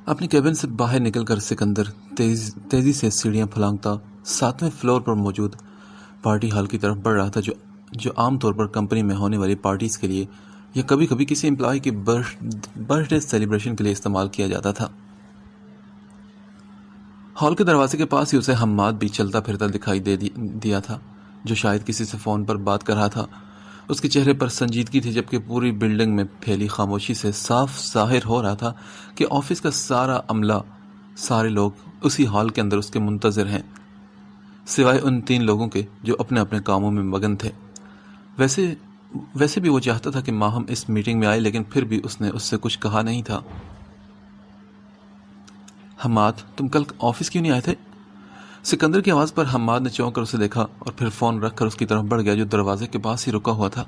اپنی کیبن سے باہر نکل کر سکندر تیزی سے سیڑھیاں پھلانگتا 7ویں فلور پر موجود پارٹی ہال کی طرف بڑھ رہا تھا، جو عام طور پر کمپنی میں ہونے والی پارٹیز کے لیے یا کبھی کبھی کسی امپلائی کی برتھ ڈے سیلیبریشن کے لیے استعمال کیا جاتا تھا۔ ہال کے دروازے کے پاس ہی اسے حماد بھی چلتا پھرتا دکھائی دیا تھا، جو شاید کسی سے فون پر بات کر رہا تھا۔ اس کے چہرے پر سنجیدگی تھی، جبکہ پوری بلڈنگ میں پھیلی خاموشی سے صاف ظاہر ہو رہا تھا کہ آفس کا سارا عملہ، سارے لوگ اسی ہال کے اندر اس کے منتظر ہیں، سوائے ان 3 لوگوں کے جو اپنے اپنے کاموں میں مگن تھے۔ ویسے بھی وہ چاہتا تھا کہ ماہم اس میٹنگ میں آئے، لیکن پھر بھی اس نے اس سے کچھ کہا نہیں تھا۔ حماد، تم کل آفس کیوں نہیں آئے تھے؟ سکندر کی آواز پر حماد نے چونک کر اسے دیکھا اور پھر فون رکھ کر اس کی طرف بڑھ گیا، جو دروازے کے پاس ہی رکا ہوا تھا۔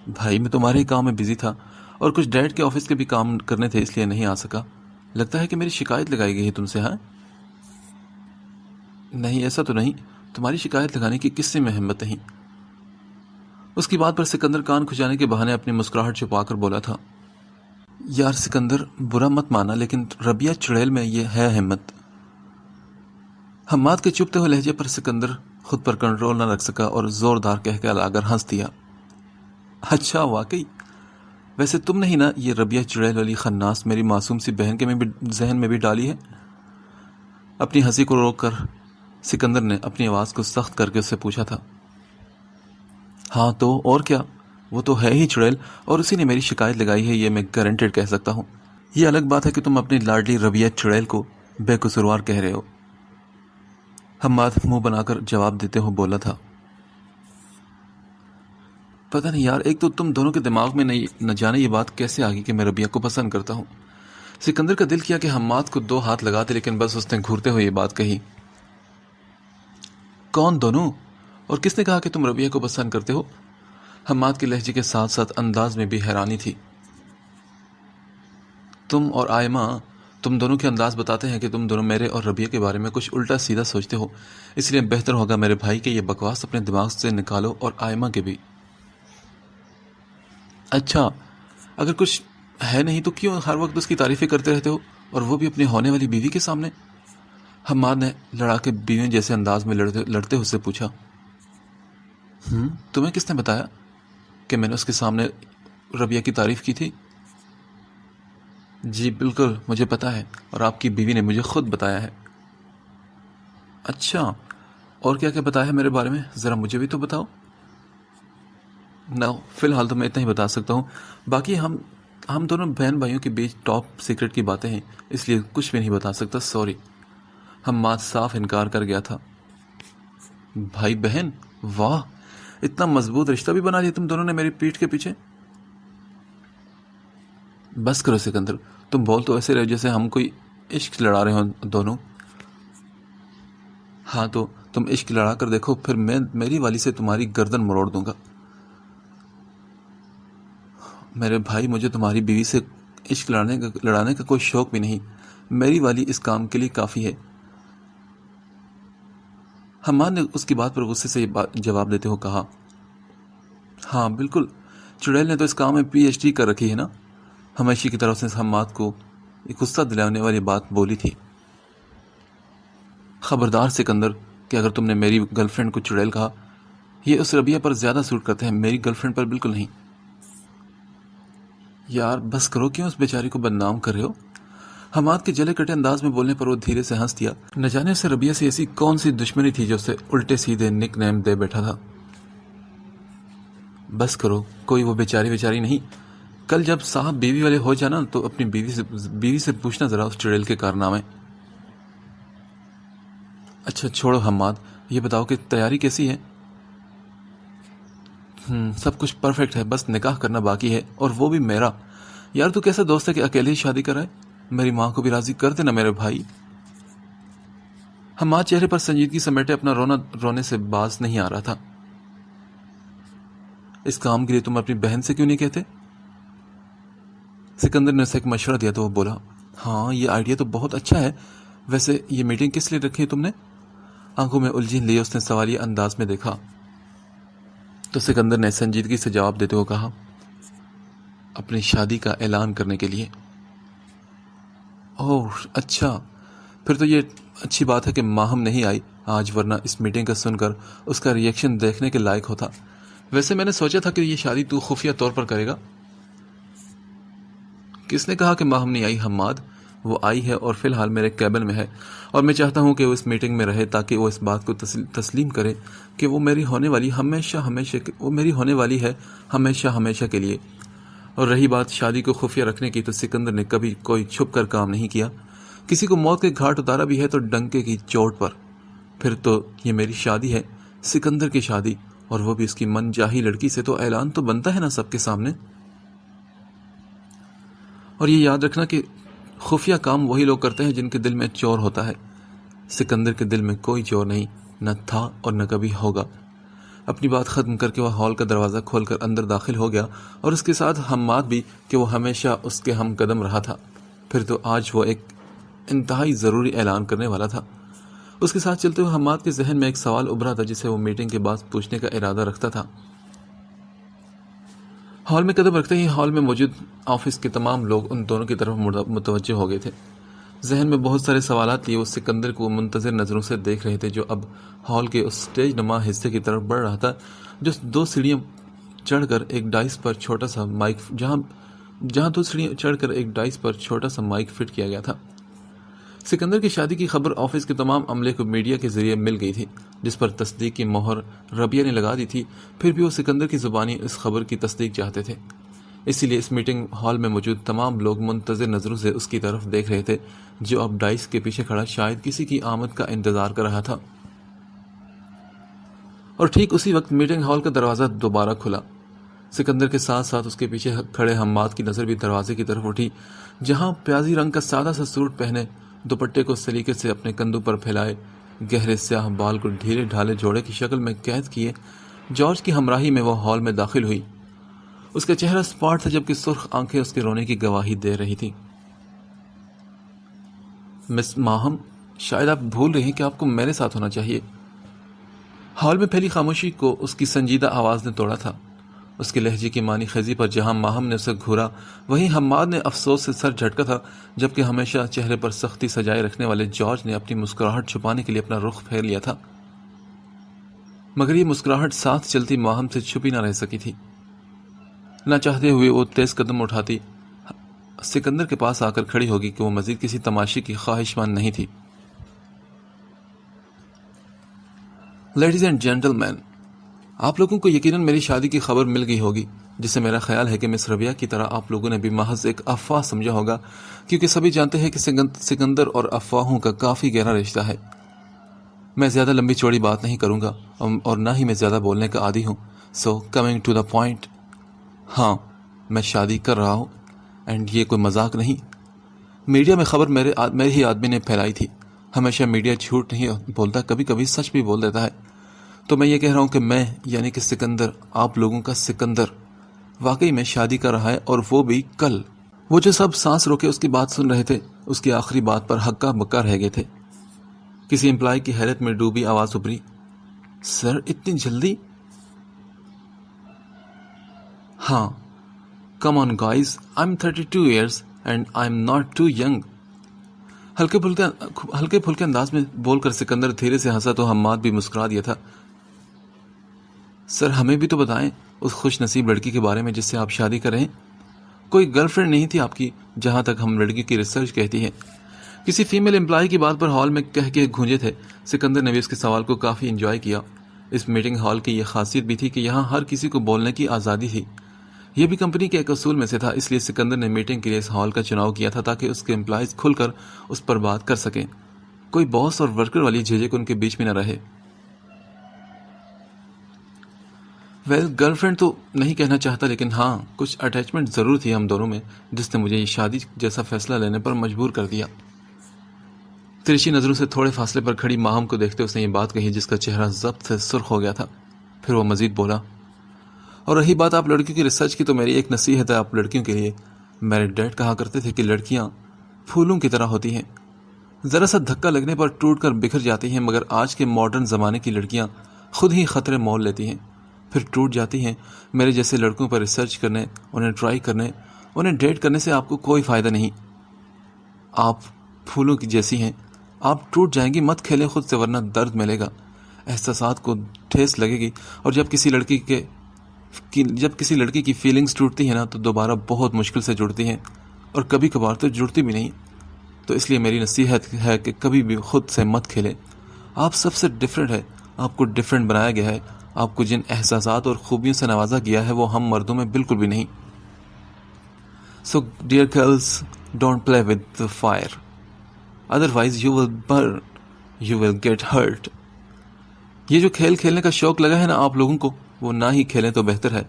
بھائی، میں تمہارے ہی کام میں بزی تھا اور کچھ ڈیڈ کے آفس کے بھی کام کرنے تھے، اس لیے نہیں آ سکا۔ لگتا ہے کہ میری شکایت لگائی گئی ہے تم سے، ہاں؟ نہیں، ایسا تو نہیں، تمہاری شکایت لگانے کی کس سے میں ہمت نہیں۔ اس کی بات پر سکندر کان کھجانے کے بہانے اپنی مسکراہٹ چھپا کر بولا تھا، یار سکندر، برا مت مانا، لیکن ربیہ چڑیل میں یہ ہے ہمت۔ حماد کے چپتے ہوئے لہجے پر سکندر خود پر کنٹرول نہ رکھ سکا اور زوردار کہہ کے لا کر ہنس دیا۔ اچھا، واقعی؟ ویسے تم نے ہی نا یہ ربیہ چڑیل والی خناس میری معصوم سی بہن کے ذہن میں بھی ڈالی ہے؟ اپنی ہنسی کو روک کر سکندر نے اپنی آواز کو سخت کر کے اس سے پوچھا تھا۔ ہاں تو اور کیا، وہ تو ہے ہی چڑیل، اور اسی نے میری شکایت لگائی ہے، یہ میں گارنٹیڈ کہہ سکتا ہوں۔ یہ الگ بات ہے کہ تم اپنی لاڈلی ربیہ چڑیل کو بے قصوروار کہہ رہے ہو، حماد منہ بنا کر جواب دیتے ہو بولا تھا۔ پتہ نہیں یار، ایک تو تم دونوں کے دماغ میں نہ جانے یہ بات کیسے آ گئی کہ میں ربیہ کو پسند کرتا ہوں۔ سکندر کا دل کیا کہ حماد کو 2 ہاتھ لگاتے، لیکن بس اس نے گھورتے ہوئے یہ بات کہی۔ کون دونوں؟ اور کس نے کہا کہ تم ربیہ کو پسند کرتے ہو؟ حماد کے لہجے کے ساتھ ساتھ انداز میں بھی حیرانی تھی۔ تم اور آئمہ، تم دونوں کے انداز بتاتے ہیں کہ تم دونوں میرے اور ربیہ کے بارے میں کچھ الٹا سیدھا سوچتے ہو، اس لیے بہتر ہوگا میرے بھائی کہ یہ بکواس اپنے دماغ سے نکالو، اور آئمہ کے بھی۔ اچھا، اگر کچھ ہے نہیں تو کیوں ہر وقت اس کی تعریفیں کرتے رہتے ہو، اور وہ بھی اپنی ہونے والی بیوی کے سامنے؟ حماد نے لڑا کے بیوی جیسے انداز میں لڑتے اس سے پوچھا۔ تمہیں کس نے بتایا کہ میں نے اس کے سامنے ربیہ کی تعریف کی تھی؟ جی بالکل، مجھے پتا ہے، اور آپ کی بیوی نے مجھے خود بتایا ہے۔ اچھا، اور کیا کیا بتایا ہے میرے بارے میں؟ ذرا مجھے بھی تو بتاؤ۔ نہ، فی الحال تو میں اتنا ہی بتا سکتا ہوں، باقی ہم دونوں بہن بھائیوں کے بیچ ٹاپ سیکرٹ کی باتیں ہیں، اس لیے کچھ بھی نہیں بتا سکتا، سوری۔ حماد صاف انکار کر گیا تھا۔ بھائی بہن؟ واہ، اتنا مضبوط رشتہ بھی بنا لیا تم دونوں نے میری پیٹھ کے پیچھے۔ بس کرو سکندر، تم بول تو ایسے رہے جیسے ہم کوئی عشق لڑا رہے ہوں دونوں۔ ہاں تو تم عشق لڑا کر دیکھو، پھر میں میری والی سے تمہاری گردن مروڑ دوں گا۔ میرے بھائی، مجھے تمہاری بیوی سے عشق لڑانے کا کوئی شوق بھی نہیں، میری والی اس کام کے لیے کافی ہے۔ حماد نے اس کی بات پر غصے سے جواب دیتے ہوئے کہا۔ ہاں بالکل، چڑیل نے تو اس کام میں PhD کر رکھی ہے نا۔ ہمیشہ کی طرف سے حماد کو ایک غصہ دلانے والی بات بولی تھی۔ خبردار سکندر کہ اگر تم نے میری گرل فرینڈ کو چڑیل کہا، یہ اس ربیہ پر زیادہ سوٹ کرتے ہیں، میری گرل فرینڈ پر بالکل نہیں۔ یار بس کرو، کیوں اس بیچاری کو بدنام کر رہے ہو؟ حماد کے جلے کٹے انداز میں بولنے پر وہ دھیرے سے ہنس دیا۔ نہ جانے اسے ربیہ سے ایسی کون سی دشمنی تھی جو اسے الٹے سیدھے نک نیم دے بیٹھا تھا۔ بس کرو، کوئی وہ بیچاری نہیں۔ کل جب صاحب بیوی والے ہو جانا تو اپنی بیوی سے پوچھنا ذرا اس چڑیل کے کارنامے۔ اچھا چھوڑو حماد، یہ بتاؤ کہ تیاری کیسی ہے؟ سب کچھ پرفیکٹ ہے، بس نکاح کرنا باقی ہے، اور وہ بھی میرا۔ یار تو کیسا دوست ہے کہ اکیلے ہی شادی کرائے؟ میری ماں کو بھی راضی کر دینا میرے بھائی۔ حماد چہرے پر سنجیدگی سمیٹے اپنا رونے سے باز نہیں آ رہا تھا۔ اس کام کے لیے تم اپنی بہن سے کیوں نہیں کہتے؟ سکندر نے اسے ایک مشورہ دیا تو وہ بولا، ہاں یہ آئیڈیا تو بہت اچھا ہے، ویسے یہ میٹنگ کس لیے رکھی ہے تم نے؟ آنکھوں میں الجھن لیے اس نے سوالیہ انداز میں دیکھا تو سکندر نے سنجیدگی سے جواب دیتے ہوئے کہا، اپنی شادی کا اعلان کرنے کے لیے۔ اوہ اچھا، پھر تو یہ اچھی بات ہے کہ ماہم نہیں آئی آج، ورنہ اس میٹنگ کا سن کر اس کا ریئیکشن دیکھنے کے لائق ہوتا۔ ویسے میں نے سوچا تھا کہ یہ شادی تو خفیہ طور پر کرے گا۔ کس نے کہا کہ ماہم نہیں آئی حماد؟ وہ آئی ہے اور فی الحال میرے کیبن میں ہے، اور میں چاہتا ہوں کہ وہ اس میٹنگ میں رہے تاکہ وہ اس بات کو تسلیم کرے کہ وہ میری ہونے والی ہے ہمیشہ ہمیشہ کے لیے۔ اور رہی بات شادی کو خفیہ رکھنے کی، تو سکندر نے کبھی کوئی چھپ کر کام نہیں کیا۔ کسی کو موت کے گھاٹ اتارا بھی ہے تو ڈنکے کی چوٹ پر۔ پھر تو یہ میری شادی ہے، سکندر کی شادی، اور وہ بھی اس کی من چاہی لڑکی سے، تو اعلان تو بنتا ہے نا سب کے سامنے۔ اور یہ یاد رکھنا کہ خفیہ کام وہی لوگ کرتے ہیں جن کے دل میں چور ہوتا ہے۔ سکندر کے دل میں کوئی چور نہیں، نہ تھا اور نہ کبھی ہوگا۔ اپنی بات ختم کر کے وہ ہال کا دروازہ کھول کر اندر داخل ہو گیا، اور اس کے ساتھ حماد بھی، کہ وہ ہمیشہ اس کے ہم قدم رہا تھا۔ پھر تو آج وہ ایک انتہائی ضروری اعلان کرنے والا تھا۔ اس کے ساتھ چلتے ہوئے حماد کے ذہن میں ایک سوال ابھرا تھا جسے وہ میٹنگ کے بعد پوچھنے کا ارادہ رکھتا تھا۔ ہال میں قدم رکھتے ہی ہال میں موجود آفس کے تمام لوگ ان دونوں کی طرف متوجہ ہو گئے تھے۔ ذہن میں بہت سارے سوالات لیے وہ سکندر کو منتظر نظروں سے دیکھ رہے تھے، جو اب ہال کے اس سٹیج نما حصے کی طرف بڑھ رہا تھا، جو 2 سیڑھیاں چڑھ کر ایک ڈائس پر چھوٹا سا مائک فٹ کیا گیا تھا۔ سکندر کی شادی کی خبر آفس کے تمام عملے کو میڈیا کے ذریعے مل گئی تھی، جس پر تصدیق کی مہر ربیہ نے لگا دی تھی۔ پھر بھی وہ سکندر کی زبانی اس خبر کی تصدیق چاہتے تھے، اسی لیے اس میٹنگ ہال میں موجود تمام لوگ منتظر نظروں سے اس کی طرف دیکھ رہے تھے، جو اب ڈائس کے پیچھے کھڑا شاید کسی کی آمد کا انتظار کر رہا تھا۔ اور ٹھیک اسی وقت میٹنگ ہال کا دروازہ دوبارہ کھلا۔ سکندر کے ساتھ ساتھ اس کے پیچھے کھڑے حماد کی نظر بھی دروازے کی طرف اٹھی، جہاں پیازی رنگ کا سادہ سا سوٹ پہنے، دوپٹے کو سلیقے سے اپنے کندھوں پر پھیلائے، گہرے سیاہ بال کو ڈھیلے ڈھالے جوڑے کی شکل میں قید کیے، جارج کی ہمراہی میں وہ ہال میں داخل ہوئی۔ اس کا چہرہ سپاٹ تھا، جبکہ سرخ آنکھیں اس کے رونے کی گواہی دے رہی تھی۔ مس ماہم، شاید آپ بھول رہی ہیں کہ آپ کو میرے ساتھ ہونا چاہیے۔ ہال میں پھیلی خاموشی کو اس کی سنجیدہ آواز نے توڑا تھا۔ اس کے لہجے کی معنی خیزی پر جہاں ماہم نے اسے گھورا، وہیں حماد نے افسوس سے سر جھٹکا تھا، جبکہ ہمیشہ چہرے پر سختی سجائے رکھنے والے جارج نے اپنی مسکراہٹ چھپانے کے لیے اپنا رخ پھیر لیا تھا، مگر یہ مسکراہٹ ساتھ چلتی ماہم سے چھپی نہ رہ سکی تھی۔ نہ چاہتے ہوئے وہ تیز قدم اٹھاتی سکندر کے پاس آ کر کھڑی ہوگی کہ وہ مزید کسی تماشے کی خواہشمند نہیں تھی۔ لیڈیز اینڈ جینٹل مین، آپ لوگوں کو یقیناً میری شادی کی خبر مل گئی ہوگی، جسے میرا خیال ہے کہ مس ربیہ کی طرح آپ لوگوں نے بھی محض ایک افواہ سمجھا ہوگا، کیونکہ سبھی جانتے ہیں کہ سکندر اور افواہوں کا کافی گہرا رشتہ ہے۔ میں زیادہ لمبی چوڑی بات نہیں کروں گا، اور نہ ہی میں زیادہ بولنے کا عادی ہوں، so coming to the point, ہاں میں شادی کر رہا ہوں، اینڈ یہ کوئی مذاق نہیں۔ میڈیا میں خبر میرے ہی آدمی نے پھیلائی تھی۔ ہمیشہ میڈیا جھوٹ نہیں بولتا، کبھی کبھی سچ بھی بول دیتا ہے۔ تو میں یہ کہہ رہا ہوں کہ میں، یعنی کہ سکندر، آپ لوگوں کا سکندر، واقعی میں شادی کر رہا ہے، اور وہ بھی کل۔ وہ جو سب سانس روکے اس کی بات سن رہے تھے، اس کی آخری بات پر ہکا بکا رہ گئے تھے۔ کسی امپلائی کی حیرت میں ڈوبی آواز ابھری، سر اتنی جلدی؟ ہاں، come on guys, I am 32 years and I am not too young. ہلکے پھلکے انداز میں بول کر سکندر دھیرے سے ہنسا تو حماد بھی مسکرا دیا تھا۔ سر ہمیں بھی تو بتائیں اس خوش نصیب لڑکی کے بارے میں جس سے آپ شادی کر رہے ہیں۔ کوئی گرل فرینڈ نہیں تھی آپ کی، جہاں تک ہم لڑکی کی ریسرچ کہتی ہے؟ کسی فیمیل امپلائی کی بات پر ہال میں کہہ کے گونجے تھے۔ سکندر نے بھی اس کے سوال کو کافی انجوائے کیا۔ اس میٹنگ ہال کی یہ خاصیت بھی تھی کہ یہاں ہر کسی کو بولنے کی آزادی تھی۔ یہ بھی کمپنی کے ایک اصول میں سے تھا، اس لیے سکندر نے میٹنگ کے لیے اس ہال کا چناؤ کیا تھا تاکہ اس کے امپلائیز کھل کر اس پر بات کر سکیں، کوئی باس اور ورکر والی جھجک ان کے بیچ میں نہ رہے۔ گرل فرینڈ تو نہیں کہنا چاہتا، لیکن ہاں کچھ اٹیچمنٹ ضرور تھی ہم دونوں میں، جس نے مجھے یہ شادی جیسا فیصلہ لینے پر مجبور کر دیا۔ ترچھی نظروں سے تھوڑے فاصلے پر کھڑی ماہم کو دیکھتے اس نے یہ بات کہی، جس کا چہرہ ضبط سے سرخ ہو گیا تھا۔ پھر وہ مزید بولا، اور رہی بات آپ لڑکیوں کی ریسرچ کی، تو میری ایک نصیحت ہے آپ لڑکیوں کے لیے۔ میرے ڈیڈ کہا کرتے تھے کہ لڑکیاں پھولوں کی طرح ہوتی ہیں، ذرا سا دھکا لگنے پر ٹوٹ کر بکھر جاتی ہیں، مگر آج کے ماڈرن زمانے کی لڑکیاں خود ہی خطرے مول لیتی ہیں، پھر ٹوٹ جاتی ہیں۔ میرے جیسے لڑکوں پر ریسرچ کرنے، انہیں ٹرائی کرنے، انہیں ڈیٹ کرنے سے آپ کو کوئی فائدہ نہیں۔ آپ پھولوں کی جیسی ہیں، آپ ٹوٹ جائیں گی، مت کھیلیں خود سے ورنہ درد ملے گا، احساسات کو ٹھیس لگے گی، اور جب کسی لڑکی کی فیلنگز ٹوٹتی ہیں نا تو دوبارہ بہت مشکل سے جڑتی ہیں، اور کبھی کبھار تو جڑتی بھی نہیں۔ تو اس لیے میری نصیحت ہے کہ کبھی بھی خود سے مت کھیلیں، آپ سب سے ڈفرینٹ ہے، آپ کو ڈفرینٹ بنایا گیا ہے، آپ کو جن احساسات اور خوبیوں سے نوازا گیا ہے وہ ہم مردوں میں بالکل بھی نہیں۔ So dear girls, don't play with the fire. Otherwise you will burn. You will get hurt. یہ جو کھیل کھیلنے کا شوق لگا ہے نا آپ لوگوں کو، وہ نہ ہی کھیلیں تو بہتر ہے،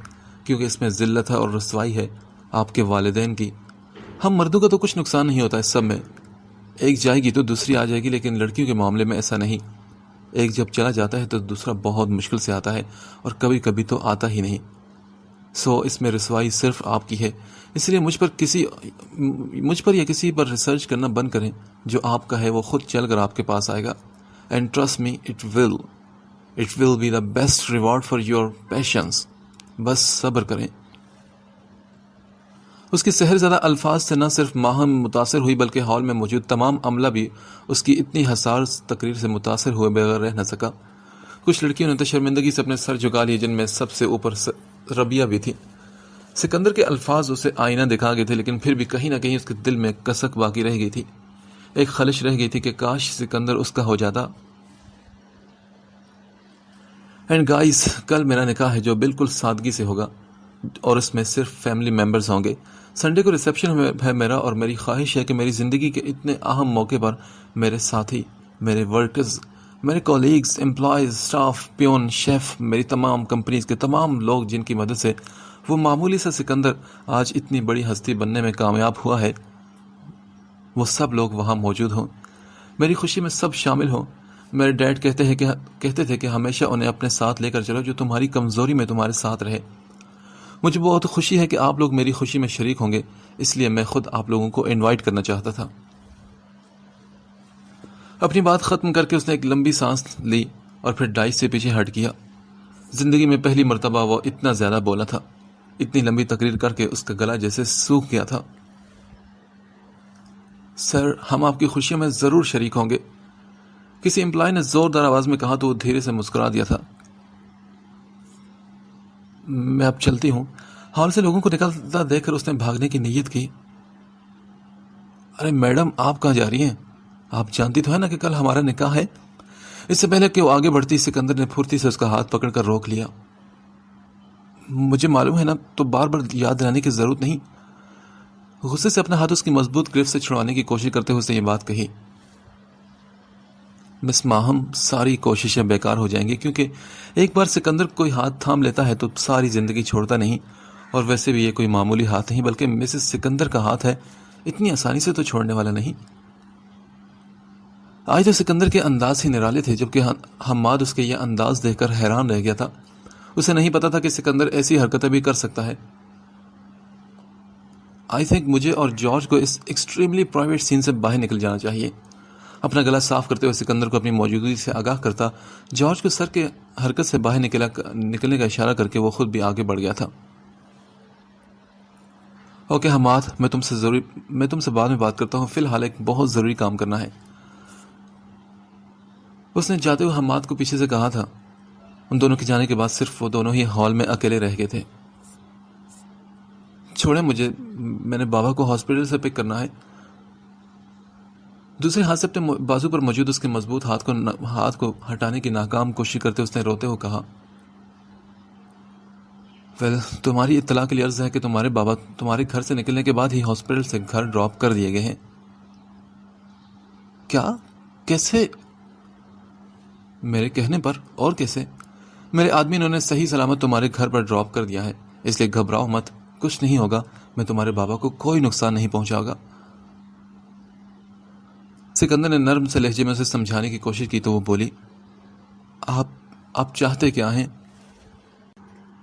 کیونکہ اس میں ذلت ہے اور رسوائی ہے آپ کے والدین کی۔ ہم مردوں کا تو کچھ نقصان نہیں ہوتا اس سب میں، ایک جائے گی تو دوسری آ جائے گی، لیکن لڑکیوں کے معاملے میں ایسا نہیں، ایک جب چلا جاتا ہے تو دوسرا بہت مشکل سے آتا ہے، اور کبھی کبھی تو آتا ہی نہیں۔ اس میں رسوائی صرف آپ کی ہے، اس لیے مجھ پر یا کسی پر ریسرچ کرنا بند کریں، جو آپ کا ہے وہ خود چل کر آپ کے پاس آئے گا، and trust me it will be the best reward for your patience. بس صبر کریں۔ اس کے سحر زدہ الفاظ سے نہ صرف ماہم متاثر ہوئی بلکہ ہال میں موجود تمام عملہ بھی اس کی اتنی حساس تقریر سے متاثر ہوئے بغیر رہ نہ سکا۔ کچھ لڑکیوں نے تو شرمندگی سے اپنے سر جھکا لیے، جن میں سب سے اوپر ربیہ بھی تھی۔ سکندر کے الفاظ اسے آئینہ دکھا گئے تھے، لیکن پھر بھی کہیں نہ کہیں اس کے دل میں کسک باقی رہ گئی تھی، ایک خلش رہ گئی تھی کہ کاش سکندر اس کا ہو جاتا۔ اینڈ گائز، کل میرا نکاح ہے جو بالکل سادگی سے ہوگا، اور اس میں صرف فیملی ممبرز ہوں گے۔ سنڈے کو ریسیپشن ہے میرا، اور میری خواہش ہے کہ میری زندگی کے اتنے اہم موقع پر میرے ساتھی، میرے ورکرز، میرے کولیگز، امپلائیز، اسٹاف، پیون، شیف، میری تمام کمپنیز کے تمام لوگ جن کی مدد سے وہ معمولی سا سکندر آج اتنی بڑی ہستی بننے میں کامیاب ہوا ہے، وہ سب لوگ وہاں موجود ہوں، میری خوشی میں سب شامل ہوں۔ میرے ڈیڈ کہتے تھے کہ ہمیشہ انہیں اپنے ساتھ لے کر چلو، جو تمہاری کمزوری میں تمہارے ساتھ رہے۔ مجھے بہت خوشی ہے کہ آپ لوگ میری خوشی میں شریک ہوں گے، اس لیے میں خود آپ لوگوں کو انوائٹ کرنا چاہتا تھا۔ اپنی بات ختم کر کے اس نے ایک لمبی سانس لی اور پھر ڈائس سے پیچھے ہٹ کیا۔ زندگی میں پہلی مرتبہ وہ اتنا زیادہ بولا تھا، اتنی لمبی تقریر کر کے اس کا گلا جیسے سوکھ گیا تھا۔ سر، ہم آپ کی خوشیوں میں ضرور شریک ہوں گے، کسی امپلائی نے زوردار آواز میں کہا تو وہ دھیرے سے مسکرا دیا تھا۔ میں اب چلتی ہوں۔ ہال سے لوگوں کو نکلتا دیکھ کر اس نے بھاگنے کی نیت کی۔ ارے میڈم، آپ کہاں جا رہی ہیں؟ آپ جانتی تو ہے نا کہ کل ہمارا نکاح ہے۔ اس سے پہلے کہ وہ آگے بڑھتی، سکندر نے پھرتی سے اس کا ہاتھ پکڑ کر روک لیا۔ مجھے معلوم ہے نا، تو بار بار یاد دلانے کی ضرورت نہیں۔ غصے سے اپنا ہاتھ اس کی مضبوط گرفت سے چھڑوانے کی کوشش کرتے ہوئے اس نے یہ بات کہی۔ مس ماہم، ساری کوششیں بیکار ہو جائیں گی، کیونکہ ایک بار سکندر کوئی ہاتھ تھام لیتا ہے تو ساری زندگی چھوڑتا نہیں، اور ویسے بھی یہ کوئی معمولی ہاتھ نہیں بلکہ مسز سکندر کا ہاتھ ہے، اتنی آسانی سے تو چھوڑنے والا نہیں۔ آج تو سکندر کے انداز ہی نرالے تھے، جبکہ حماد اس کے یہ انداز دیکھ کر حیران رہ گیا تھا۔ اسے نہیں پتا تھا کہ سکندر ایسی حرکتیں بھی کر سکتا ہے۔ آئی تھنک مجھے اور جارج کو اس ایکسٹریملی پرائیویٹ سین سے باہر نکل جانا چاہیے۔ اپنا گلا صاف کرتے ہوئے سکندر کو اپنی موجودگی سے آگاہ کرتا جارج کو سر کے حرکت سے باہر نکلنے کا اشارہ کر کے وہ خود بھی آگے بڑھ گیا تھا۔ اوکے حماد، میں تم سے بعد میں بات کرتا ہوں، فی الحال ایک بہت ضروری کام کرنا ہے، اس نے جاتے ہوئے حماد کو پیچھے سے کہا تھا۔ ان دونوں کے جانے کے بعد صرف وہ دونوں ہی ہال میں اکیلے رہ گئے تھے۔ چھوڑیں مجھے، میں نے بابا کو ہاسپٹل سے پک کرنا ہے۔ دوسرے ہاتھ سے اپنے بازو پر موجود اس کے مضبوط ہاتھ کو ہٹانے کی ناکام کوشش کرتے اس نے روتے ہوئے کہا، تمہاری اطلاع کے لیے عرض ہے کہ تمہارے بابا تمہارے گھر سے نکلنے کے بعد ہی ہاسپٹل سے گھر ڈراپ کر دیے گئے ہیں۔ کیا؟ کیسے؟ میرے کہنے پر، اور کیسے؟ میرے آدمی نے انہیں صحیح سلامت تمہارے گھر پر ڈراپ کر دیا ہے، اس لیے گھبراؤ مت، کچھ نہیں ہوگا، میں تمہارے بابا کو کوئی نقصان نہیں پہنچاؤں گا۔ سکندر نے نرم سے لہجے میں اسے سمجھانے کی کوشش کی تو وہ بولی، آپ چاہتے کیا ہیں؟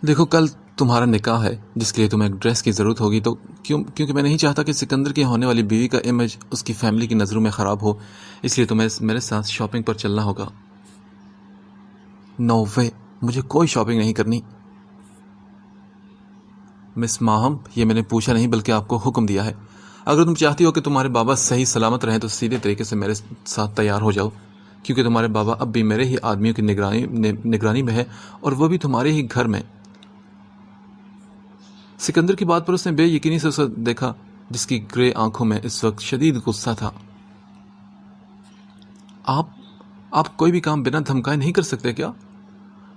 دیکھو، کل تمہارا نکاح ہے جس کے لیے تمہیں ایک ڈریس کی ضرورت ہوگی، تو کیونکہ میں نہیں چاہتا کہ سکندر کی ہونے والی بیوی کا امیج اس کی فیملی کی نظروں میں خراب ہو، اس لیے تمہیں میرے ساتھ شاپنگ پر چلنا ہوگا۔ نو وے، مجھے کوئی شاپنگ نہیں کرنی۔ مس ماہم، یہ میں نے پوچھا نہیں بلکہ آپ کو حکم دیا ہے۔ اگر تم چاہتی ہو کہ تمہارے بابا صحیح سلامت رہیں تو سیدھے طریقے سے میرے ساتھ تیار ہو جاؤ، کیونکہ تمہارے بابا اب بھی میرے ہی آدمیوں کی نگرانی میں ہے، اور وہ بھی تمہارے ہی گھر میں۔ سکندر کی بات پر اس نے بے یقینی سے اسے دیکھا، جس کی گرے آنکھوں میں اس وقت شدید غصہ تھا۔ آپ کوئی بھی کام بنا دھمکائے نہیں کر سکتے کیا؟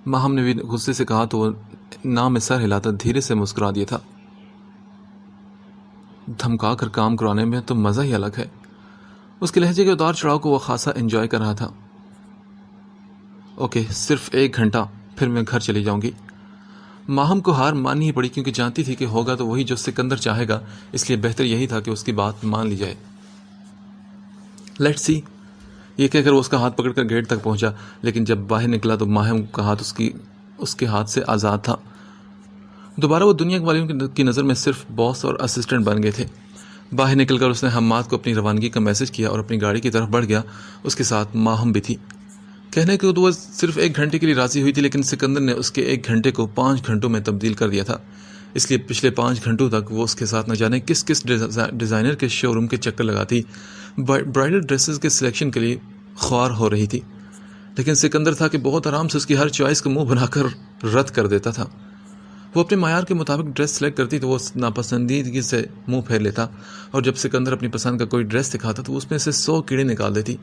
ماہم نے بھی غصے سے کہا تو وہ نام میں سر ہلاتا دھیرے سے مسکرا دیا تھا۔ دھمکا کر کام کرانے میں تو مزہ ہی الگ ہے۔ اس کے لہجے کے اتار چڑھاؤ کو وہ خاصا انجوائے کر رہا تھا۔ اوکے، صرف 1 گھنٹہ، پھر میں گھر چلی جاؤں گی۔ ماہم کو ہار ماننی ہی پڑی، کیونکہ جانتی تھی کہ ہوگا تو وہی جو سکندر چاہے گا، اس لیے بہتر یہی تھا کہ اس کی بات مان لی جائے۔ لیٹس سی، یہ کہہ کر وہ اس کا ہاتھ پکڑ کر گیٹ تک پہنچا، لیکن جب باہر نکلا تو ماہم کا ہاتھ اس کے ہاتھ سے آزاد تھا۔ دوبارہ وہ دنیا والوں کی نظر میں صرف باس اور اسسٹنٹ بن گئے تھے۔ باہر نکل کر اس نے حماد کو اپنی روانگی کا میسج کیا اور اپنی گاڑی کی طرف بڑھ گیا۔ اس کے ساتھ ماہم بھی تھی۔ کہنے کو تو وہ صرف 1 گھنٹے کے لیے راضی ہوئی تھی، لیکن سکندر نے اس کے 1 گھنٹے کو 5 گھنٹوں میں تبدیل کر دیا تھا۔ اس لیے پچھلے 5 گھنٹوں تک وہ اس کے ساتھ نہ جانے کس ڈیزائنر کے شو روم کے چکر لگاتی، برائڈل ڈریسز کے سلیکشن کے لیے خوار ہو رہی تھی۔ لیکن سکندر تھا کہ بہت آرام سے اس کی ہر چوائس کو منہ بنا کر رد کر دیتا تھا۔ وہ اپنے معیار کے مطابق ڈریس سلیکٹ کرتی تو وہ ناپسندیدگی سے منہ پھیر لیتا، اور جب سکندر اپنی پسند کا کوئی ڈریس دکھاتا تو اس میں سے 100 کیڑے نکال دیتی۔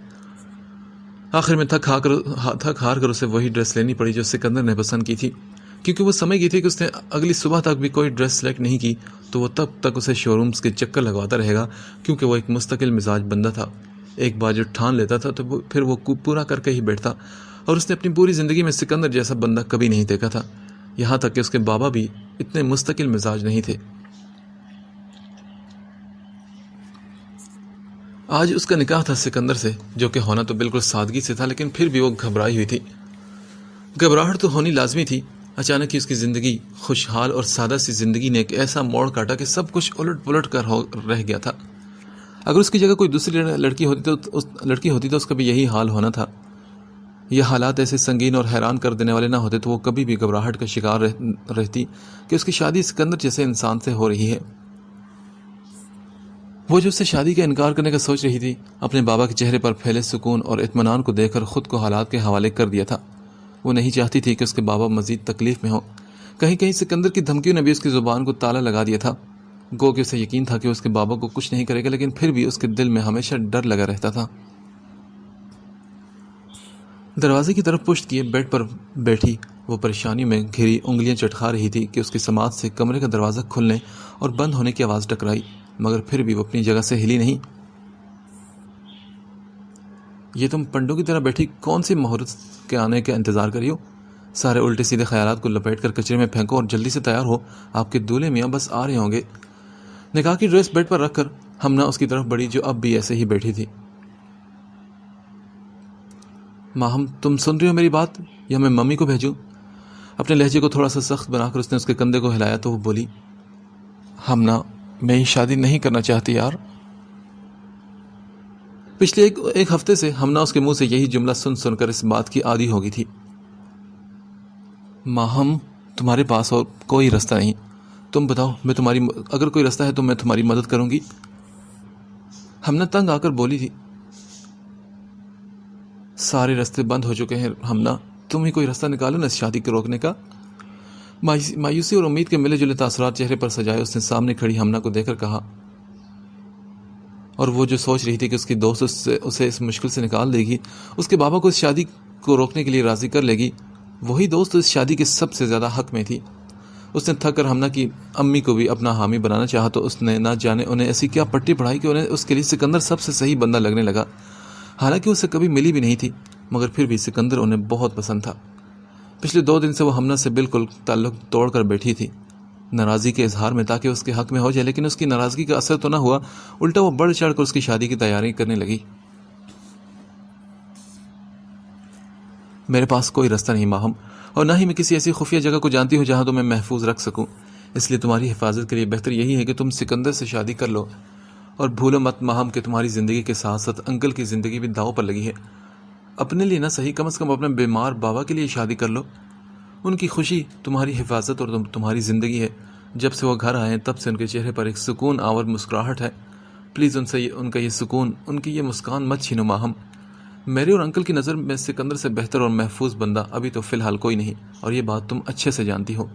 آخر میں تھک ہار کر اسے وہی ڈریس لینی پڑی جو سکندر نے پسند کی تھی، کیونکہ وہ سمجھ گئی تھی کہ اس نے اگلی صبح تک بھی کوئی ڈریس سلیکٹ نہیں کی تو وہ تب تک اسے شو رومز کے چکر لگواتا رہے گا، کیونکہ وہ ایک مستقل مزاج بندہ تھا۔ ایک بار جو ٹھان لیتا تھا تو پھر وہ پورا کر کے ہی بیٹھتا، اور اس نے اپنی پوری زندگی میں سکندر جیسا بندہ کبھی نہیں دیکھا تھا، یہاں تک کہ اس کے بابا بھی اتنے مستقل مزاج نہیں تھے۔ آج اس کا نکاح تھا سکندر سے، جو کہ ہونا تو بالکل سادگی سے تھا، لیکن پھر بھی وہ گھبرائی ہوئی تھی۔ گھبراہٹ تو ہونی لازمی تھی۔ اچانک ہی اس کی زندگی، خوشحال اور سادہ سی زندگی نے ایک ایسا موڑ کاٹا کہ سب کچھ الٹ پلٹ کر رہ گیا تھا۔ اگر اس کی جگہ کوئی دوسری لڑکی ہوتی تو اس کا بھی یہی حال ہونا تھا۔ یہ حالات ایسے سنگین اور حیران کر دینے والے نہ ہوتے تو وہ کبھی بھی گھبراہٹ کا شکار رہتی کہ اس کی شادی سکندر جیسے انسان سے ہو رہی ہے۔ وہ جو اس سے شادی کا انکار کرنے کا سوچ رہی تھی، اپنے بابا کے چہرے پر پھیلے سکون اور اطمینان کو دیکھ کر خود کو حالات کے حوالے کر دیا تھا۔ وہ نہیں چاہتی تھی کہ اس کے بابا مزید تکلیف میں ہو۔ کہیں سکندر کی دھمکیوں نے بھی اس کی زبان کو تالا لگا دیا تھا۔ گو کہ اسے یقین تھا کہ اس کے بابا کو کچھ نہیں کرے گا، لیکن پھر بھی اس کے دل میں ہمیشہ ڈر لگا رہتا تھا۔ دروازے کی طرف پشت کیے بیڈ پر بیٹھی وہ پریشانی میں گھری انگلیاں چٹکا رہی تھی کہ اس کی سماعت سے کمرے کا دروازہ کھلنے اور بند ہونے کی آواز ٹکرائی، مگر پھر بھی وہ اپنی جگہ سے ہلی نہیں۔ یہ تم پنڈوں کی طرح بیٹھی کون سی مہورت کے آنے کا انتظار کری ہو؟ سارے الٹے سیدھے خیالات کو لپیٹ کر کچرے میں پھینکو اور جلدی سے تیار ہو، آپ کے دولہے میاں بس آ رہے ہوں گے۔ نکاح کی ڈریس بیڈ پر رکھ کر ہمنا اس کی طرف بڑھی، جو اب بھی ایسے ہی بیٹھی تھی۔ ماہم، تم سن رہی ہو میری بات، یا میں ممی کو بھیجوں؟ اپنے لہجے کو تھوڑا سا سخت بنا کر اس نے اس کے کندھے کو ہلایا تو وہ بولی، ہمنا، میں یہ شادی نہیں کرنا چاہتی یار۔ پچھلے ایک ہفتے سے ہمنا اس کے منہ سے یہی جملہ سن کر اس بات کی عادی ہو گئی تھی۔ ماہم، تمہارے پاس اور کوئی رستہ نہیں، تم بتاؤ، اگر کوئی رستہ ہے تو میں تمہاری مدد کروں گی۔ ہمنا تنگ آ کر بولی تھی، سارے راستے بند ہو چکے ہیں ہمنا، تم ہی کوئی راستہ نکالو نا اس شادی کو روکنے کا۔ مایوسی اور امید کے ملے جلے تاثرات چہرے پر سجائے اس نے سامنے کھڑی ہمنا کو دیکھ کر کہا، اور وہ جو سوچ رہی تھی کہ اس کی دوست اسے اس مشکل سے نکال دے گی، اس کے بابا کو اس شادی کو روکنے کے لیے راضی کر لے گی، وہی دوست اس شادی کے سب سے زیادہ حق میں تھی۔ اس نے تھک کر ہمنا کی امی کو بھی اپنا حامی بنانا چاہا تو اس نے نہ جانے انہیں ایسی کیا پٹی پڑھائی کہ انہیں اس کے لیے سکندر سب سے صحیح بندہ لگنے لگا۔ حالانکہ اسے کبھی ملی بھی نہیں تھی، مگر پھر بھی سکندر انہیں بہت پسند تھا۔ پچھلے 2 دن سے وہ ہمنا سے بالکل تعلق توڑ کر بیٹھی تھی، ناراضی کے اظہار میں، تاکہ اس کے حق میں ہو جائے، لیکن اس کی ناراضگی کا اثر تو نہ ہوا، الٹا وہ بڑھ چڑھ کر اس کی شادی کی تیاری کرنے لگی۔ میرے پاس کوئی راستہ نہیں ماہم، اور نہ ہی میں کسی ایسی خفیہ جگہ کو جانتی ہوں جہاں تمہیں محفوظ رکھ سکوں، اس لیے تمہاری حفاظت کے لیے بہتر یہی ہے کہ تم سکندر سے شادی کر لو، اور بھولو مت ماہم کہ تمہاری زندگی کے ساتھ ساتھ انکل کی زندگی بھی داؤ پر لگی ہے۔ اپنے لیے نہ صحیح، کم از کم اپنے بیمار بابا کے لیے شادی کر لو، ان کی خوشی تمہاری حفاظت اور تمہاری زندگی ہے۔ جب سے وہ گھر آئے تب سے ان کے چہرے پر ایک سکون آور مسکراہٹ ہے، پلیز ان کا یہ سکون، ان کی یہ مسکان مت چھینو ماہم۔ میرے اور انکل کی نظر میں سکندر سے بہتر اور محفوظ بندہ ابھی تو فی الحال کوئی نہیں، اور یہ بات تم اچھے سے جانتی ہو۔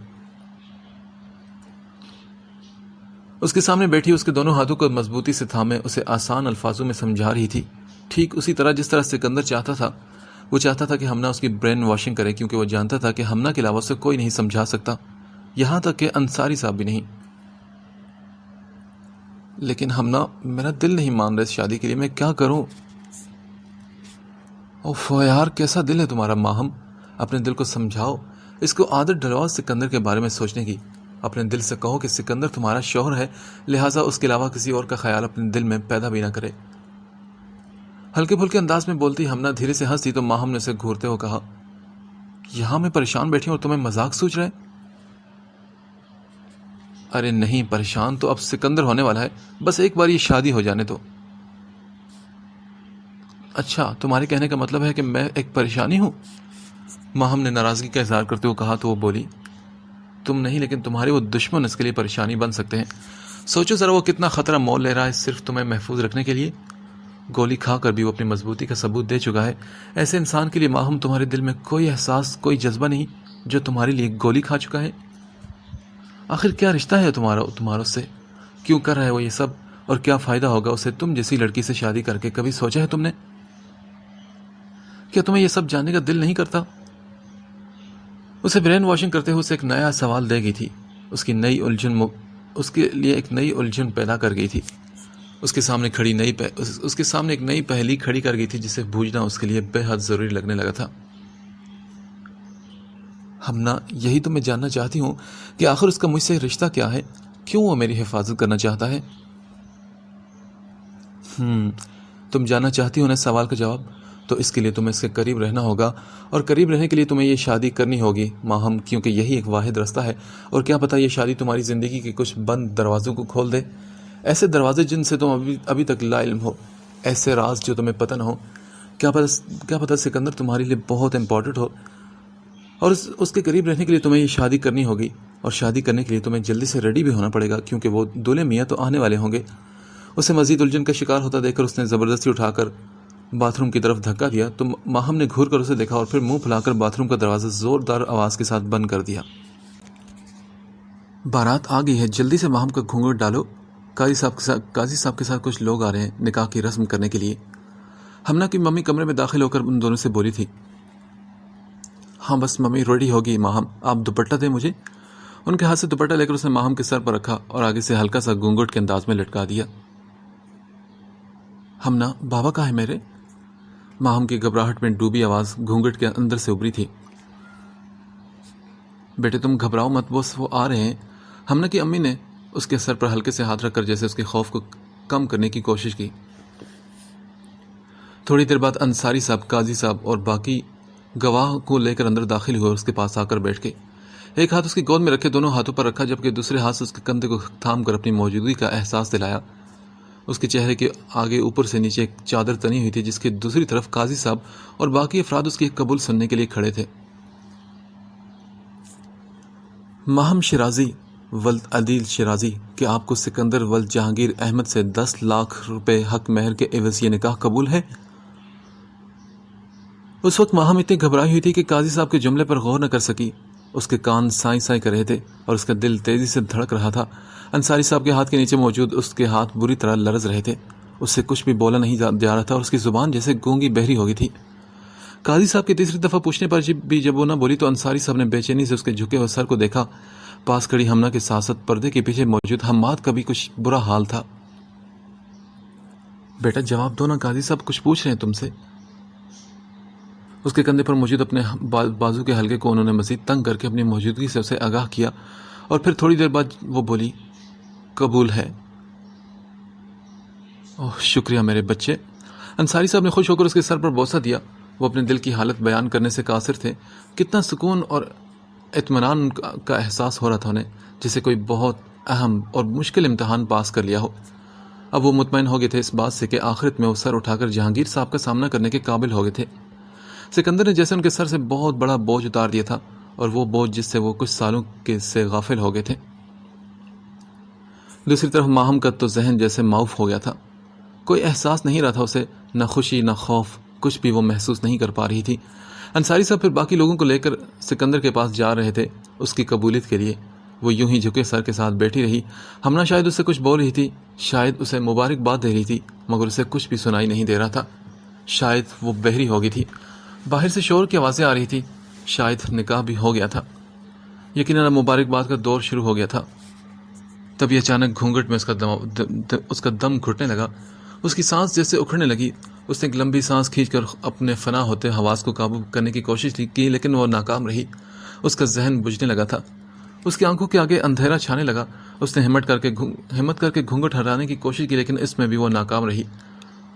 اس کے سامنے بیٹھی اس کے دونوں ہاتھوں کو مضبوطی سے تھامے اسے آسان الفاظوں میں سمجھا رہی تھی، ٹھیک اسی طرح جس طرح سکندر چاہتا تھا۔ وہ چاہتا تھا کہ ہمنا اس کی برین واشنگ کرے، کیونکہ وہ جانتا تھا کہ ہمنا کے علاوہ اسے کوئی نہیں سمجھا سکتا، یہاں تک کہ انصاری صاحب بھی نہیں۔ لیکن ہمنا، میرا دل نہیں مان رہا اس شادی کے لیے، میں کیا کروں؟ اوف یار، کیسا دل ہے تمہارا ماہم، اپنے دل کو سمجھاؤ، اس کو عادت ڈلواؤ سکندر کے بارے میں سوچنے کی۔ اپنے دل سے کہو کہ سکندر تمہارا شوہر ہے، لہٰذا اس کے علاوہ کسی اور کا خیال اپنے دل میں پیدا بھی نہ کرے۔ ہلکے پھلکے انداز میں بولتی ہمنا دھیرے سے ہنسی تو ماہم نے اسے گھورتے ہوئے کہا، یہاں میں پریشان بیٹھی ہوں اور تمہیں مذاق سوچ رہے؟ ارے نہیں، پریشان تو اب سکندر ہونے والا ہے، بس ایک بار یہ شادی ہو جانے دو۔ اچھا، تمہارے کہنے کا مطلب ہے کہ میں ایک پریشانی ہوں؟ ماہم نے ناراضگی کا اظہار کرتے ہوئے کہا تو وہ بولی، تم نہیں لیکن تمہارے وہ دشمن اس کے لیے پریشانی بن سکتے ہیں۔ سوچو ذرا وہ کتنا خطرہ مول لے رہا ہے صرف تمہیں محفوظ رکھنے کے لیے۔ گولی کھا کر بھی وہ اپنی مضبوطی کا ثبوت دے چکا ہے۔ ایسے انسان کے لیے ماہم تمہارے دل میں کوئی احساس، کوئی جذبہ نہیں جو تمہارے لیے گولی کھا چکا ہے؟ آخر کیا رشتہ ہے تمہارا اس سے؟ کیوں کر رہا ہے وہ یہ سب؟ اور کیا فائدہ ہوگا اسے تم جیسی لڑکی سے شادی کر کے؟ کبھی سوچا ہے تم نے؟ کیا تمہیں یہ سب جاننے کا دل نہیں کرتا؟ اسے برین واشنگ کرتے ہوئے اسے ایک نیا سوال دے گئی تھی، اس کے لیے ایک نئی الجھن پیدا کر گئی تھی۔ اس کے سامنے ایک نئی پہلی کھڑی کر گئی تھی جسے بوجھنا اس کے لیے بے حد ضروری لگنے لگا تھا۔ ہمنا، یہی تو میں جاننا چاہتی ہوں کہ آخر اس کا مجھ سے رشتہ کیا ہے؟ کیوں وہ میری حفاظت کرنا چاہتا ہے؟ تم جاننا چاہتی ہو نا سوال کا جواب؟ تو اس کے لیے تمہیں اس کے قریب رہنا ہوگا، اور قریب رہنے کے لیے تمہیں یہ شادی کرنی ہوگی ماہم، کیونکہ یہی ایک واحد راستہ ہے۔ اور کیا پتہ یہ شادی تمہاری زندگی کے کچھ بند دروازوں کو کھول دے، ایسے دروازے جن سے تم ابھی تک لا علم ہو، ایسے راز جو تمہیں پتہ نہ ہو۔ کیا پتہ سکندر تمہارے لیے بہت امپورٹنٹ ہو، اور اس کے قریب رہنے کے لیے تمہیں یہ شادی کرنی ہوگی، اور شادی کرنے کے لیے تمہیں جلدی سے ریڈی بھی ہونا پڑے گا، کیونکہ وہ دولہے میاں تو آنے والے ہوں گے۔ اسے مزید الجھن کا شکار ہوتا دیکھ کر اس نے زبردستی اٹھا کر باتھ روم کی طرف دھکا دیا تو ماہم نے گھور کر اسے دیکھا اور پھر منہ پھلا کر باتھ روم کا دروازہ زوردار آواز کے ساتھ بند کر دیا۔ بارات آ گئی ہے، جلدی سے ماہم کا گھونگھٹ ڈالو، قاضی صاحب کے ساتھ کچھ لوگ آ رہے ہیں نکاح کی رسم کرنے کے لیے۔ ہمنا کی ممی کمرے میں داخل ہو کر ان دونوں سے بولی تھی، ہاں بس ممی ریڈی ہوگی ماہم، آپ دوپٹہ دیں مجھے۔ ان کے ہاتھ سے دوپٹہ لے کر اس نے ماہم کے سر پر رکھا اور آگے سے ہلکا سا گھونگھٹ کے انداز میں لٹکا دیا۔ ہمنا، بابا کہاں ہے میرے؟ ماہم کی گھبراہٹ میں ڈوبی آواز گھونگھٹ کے اندر سے ابھری تھی۔ بیٹے تم گھبراؤ مت، وہ آ رہے ہیں۔ ہمنا کی امی نے اس کے سر پر ہلکے سے ہاتھ رکھ کر جیسے اس کے خوف کو کم کرنے کی کوشش کی۔ تھوڑی دیر بعد انصاری صاحب، قاضی صاحب اور باقی گواہ کو لے کر اندر داخل ہوئے اور اس کے پاس آ کر بیٹھ گئے۔ ایک ہاتھ اس کی گود میں رکھے دونوں ہاتھوں پر رکھا، جبکہ دوسرے ہاتھ سے اس کے کندھے کو تھام کر اپنی موجودگی کا احساس دلایا۔ اس کے چہرے کے آگے اوپر سے نیچے ایک چادر تنی ہوئی تھی، جس کے دوسری طرف قاضی صاحب اور باقی افراد اس کی قبول سننے کے لیے کھڑے تھے۔ ماہم شیرازی ولد عدیل شیرازی، کہ آپ کو سکندر ولد جہانگیر احمد سے 10 لاکھ روپے حق مہر کے عوض یہ نکاح قبول ہے؟ اس وقت ماہم اتنی گھبرائی ہوئی تھی کہ قاضی صاحب کے جملے پر غور نہ کر سکی۔ اس کے کان سائیں سائیں کر رہے تھے اور اس کا دل تیزی سے دھڑک رہا تھا۔ انصاری صاحب کے ہاتھ کے نیچے موجود اس کے ہاتھ بری طرح لرز رہے تھے، اس سے کچھ بھی بولا نہیں جا رہا تھا اور اس کی زبان جیسے گونگی بہری ہو گئی تھی۔ قاضی صاحب کی تیسری دفعہ پوچھنے پر بھی جب وہ نہ بولی تو انصاری صاحب نے بے چینی سے اس کے جھکے ہوئے سر کو دیکھا۔ پاس کھڑی ہمنا کے ساتھ ساتھ پردے کے پیچھے موجود حماد کا بھی کچھ برا حال تھا۔ بیٹا جواب دو نا، قاضی صاحب کچھ پوچھ رہے ہیں تم سے۔ اس کے کندھے پر موجود اپنے بازو کے حلقے کو انہوں نے مزید تنگ کر کے اپنی موجودگی سے اسے آگاہ کیا، اور پھر تھوڑی دیر بعد وہ بولی، قبول ہے۔ اوہ شکریہ میرے بچے۔ انصاری صاحب نے خوش ہو کر اس کے سر پر بوسہ دیا۔ وہ اپنے دل کی حالت بیان کرنے سے قاصر تھے۔ کتنا سکون اور اطمینان کا احساس ہو رہا تھا انہیں، جسے کوئی بہت اہم اور مشکل امتحان پاس کر لیا ہو۔ اب وہ مطمئن ہو گئے تھے اس بات سے کہ آخرت میں وہ سر اٹھا کر جہانگیر صاحب کا سامنا کرنے کے قابل ہو گئے تھے۔ سکندر نے جیسے ان کے سر سے بہت بڑا بوجھ اتار دیا تھا، اور وہ بوجھ جس سے وہ کچھ سالوں سے غافل ہو گئے تھے۔ دوسری طرف ماہم کا تو ذہن جیسے معاف ہو گیا تھا۔ کوئی احساس نہیں رہا تھا اسے، نہ خوشی نہ خوف، کچھ بھی وہ محسوس نہیں کر پا رہی تھی۔ انصاری صاحب پھر باقی لوگوں کو لے کر سکندر کے پاس جا رہے تھے اس کی قبولیت کے لیے۔ وہ یوں ہی جھکے سر کے ساتھ بیٹھی رہی۔ ہمنا شاید اسے کچھ بول رہی تھی، شاید اسے مبارکباد دے رہی تھی، مگر اسے کچھ بھی سنائی نہیں دے رہا تھا۔ شاید وہ بہری ہو گئی تھی۔ باہر سے شور کی آوازیں آ رہی تھی، شاید نکاح بھی ہو گیا تھا، یقیناً مبارکباد کا دور شروع ہو گیا تھا۔ تبھی اچانک گھونگھٹ میں اس کا دم گھٹنے لگا، اس کی سانس جیسے اکھڑنے لگی۔ اس نے ایک لمبی سانس کھینچ کر اپنے فنا ہوتے حواس کو قابو کرنے کی کوشش کی، لیکن وہ ناکام رہی۔ اس کا ذہن بجھنے لگا تھا، اس کی آنکھوں کے آگے اندھیرا چھانے لگا۔ اس نے ہمت کر کے گھونگھٹ ہٹانے کی کوشش کی، لیکن اس میں بھی وہ ناکام رہی۔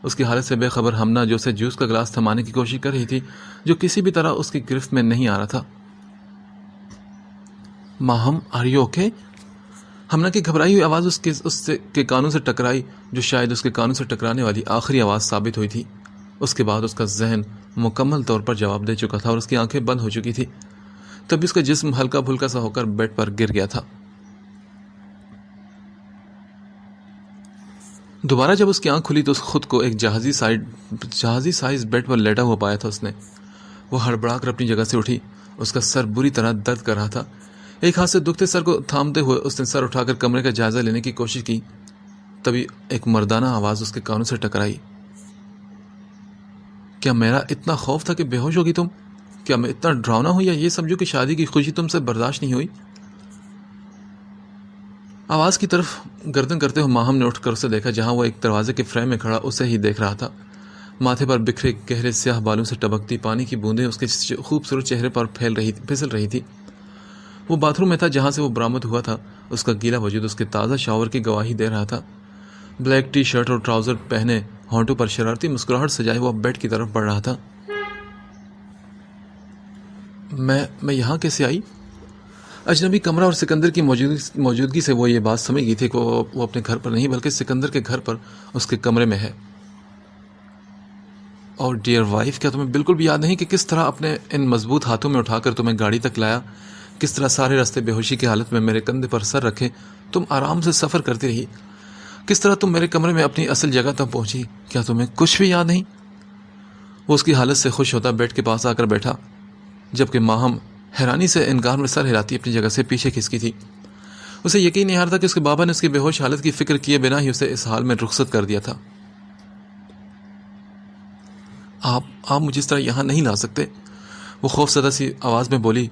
اس کی حالت سے بے خبر ہمنا جو اسے جوس کا گلاس تھمانے کی کوشش کر رہی تھی، جو کسی بھی طرح اس کی گرفت میں نہیں آ رہا تھا۔ ماہم، آر یو اوکے؟ ہمنا کی گھبرائی ہوئی آواز اس کے کانوں سے ٹکرائی، جو شاید اس کے کانوں سے ٹکرانے والی آخری آواز ثابت ہوئی تھی۔ اس کے بعد اس کا ذہن مکمل طور پر جواب دے چکا تھا اور اس کی آنکھیں بند ہو چکی تھی۔ تبھی اس کا جسم ہلکا پھلکا سا ہو کر بیڈ پر گر گیا تھا۔ دوبارہ جب اس کی آنکھ کھلی تو خود کو ایک جہازی سائز بیڈ پر لیٹا ہوا پایا تھا اس نے۔ وہ ہڑبڑا کر اپنی جگہ سے اٹھی، اس کا سر بری طرح درد کر رہا تھا۔ ایک ہاتھ سے دکھتے سر کو تھامتے ہوئے اس نے سر اٹھا کر کمرے کا جائزہ لینے کی کوشش کی۔ تبھی ایک مردانہ آواز اس کے کانوں سے ٹکرائی۔ کیا میرا اتنا خوف تھا کہ بے ہوش ہوگی تم؟ کیا میں اتنا ڈراؤنا ہوں، یا یہ سمجھو کہ شادی کی خوشی تم سے برداشت نہیں ہوئی؟ آواز کی طرف گردن کرتے ہوئے ماہم نے اٹھ کر اسے دیکھا، جہاں وہ ایک دروازے کے فریم میں کھڑا اسے ہی دیکھ رہا تھا۔ ماتھے پر بکھرے گہرے سیاہ بالوں سے ٹپکتی پانی کی بوندیں اس کے خوبصورت چہرے پر پھسل رہی تھی۔ وہ باتھ روم میں تھا جہاں سے وہ برآمد ہوا تھا۔ اس کا گیلا وجود اس کے تازہ شاور کی گواہی دے رہا تھا۔ بلیک ٹی شرٹ اور ٹراؤزر پہنے، ہونٹوں پر شرارتی مسکراہٹ سجائے ہوا بیڈ کی طرف بڑھ رہا تھا۔ میں یہاں کیسے آئی؟ اجنبی کمرہ اور سکندر کی موجودگی سے وہ یہ بات سمجھ گئی تھی کہ وہ اپنے گھر پر نہیں بلکہ سکندر کے گھر پر اس کے کمرے میں ہے۔ اور ڈیئر وائف، کیا تمہیں بالکل بھی یاد نہیں کہ کس طرح اپنے ان مضبوط ہاتھوں میں اٹھا کر تمہیں گاڑی تک لایا؟ کس طرح سارے راستے بے ہوشی کی حالت میں میرے کندھے پر سر رکھے تم آرام سے سفر کرتی رہی؟ کس طرح تم میرے کمرے میں اپنی اصل جگہ تک پہنچی؟ کیا تمہیں کچھ بھی یاد نہیں؟ وہ اس کی حالت سے خوش ہوتا بیڈ کے پاس آ کر بیٹھا، جبکہ ماہم حیرانی سے انکار میں سر ہلاتی اپنی جگہ سے پیچھے کھسکی تھی۔ اسے یقین نہیں آ رہا تھا کہ اس کے بابا نے اس کی بے ہوش حالت کی فکر کیے بنا ہی اسے اس حال میں رخصت کر دیا تھا۔ آپ مجھے اس طرح یہاں نہیں لا سکتے، وہ خوف زدہ سی آواز میں بولی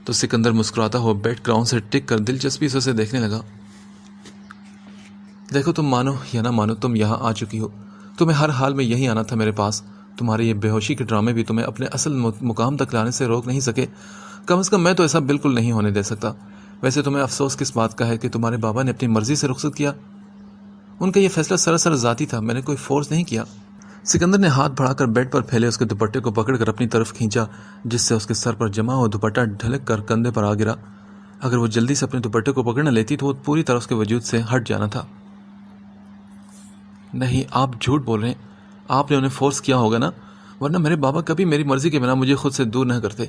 تو سکندر مسکراتا ہوا بیڈ گراؤنڈ سے ٹک کر دلچسپی سے اسے دیکھنے لگا۔ دیکھو، تم مانو یا نہ مانو، تم یہاں آ چکی ہو۔ تمہیں ہر حال میں یہی آنا تھا میرے پاس۔ تمہارے یہ بے ہوشی کے ڈرامے بھی تمہیں اپنے اصل مقام تک لانے سے روک نہیں سکے۔ کم از کم میں تو ایسا بالکل نہیں ہونے دے سکتا۔ ویسے تمہیں افسوس کس بات کا ہے کہ تمہارے بابا نے اپنی مرضی سے رخصت کیا؟ ان کا یہ فیصلہ سراسر ذاتی تھا، میں نے کوئی فورس نہیں کیا۔ سکندر نے ہاتھ بڑھا کر بیڈ پر پھیلے اس کے دوپٹے کو پکڑ کر اپنی طرف کھینچا، جس سے اس کے سر پر جمع ہوا دوپٹہ ڈھلک کر کندھے پر آ گرا۔ اگر وہ جلدی سے اپنے دوپٹے کو پکڑ نہ لیتی تو وہ پوری طرح اس کے وجود سے ہٹ جانا تھا۔ نہیں، آپ جھوٹ بول رہے ہیں، آپ نے انہیں فورس کیا ہوگا نا، ورنہ میرے بابا کبھی میری مرضی کے بنا مجھے خود سے دور نہ کرتے۔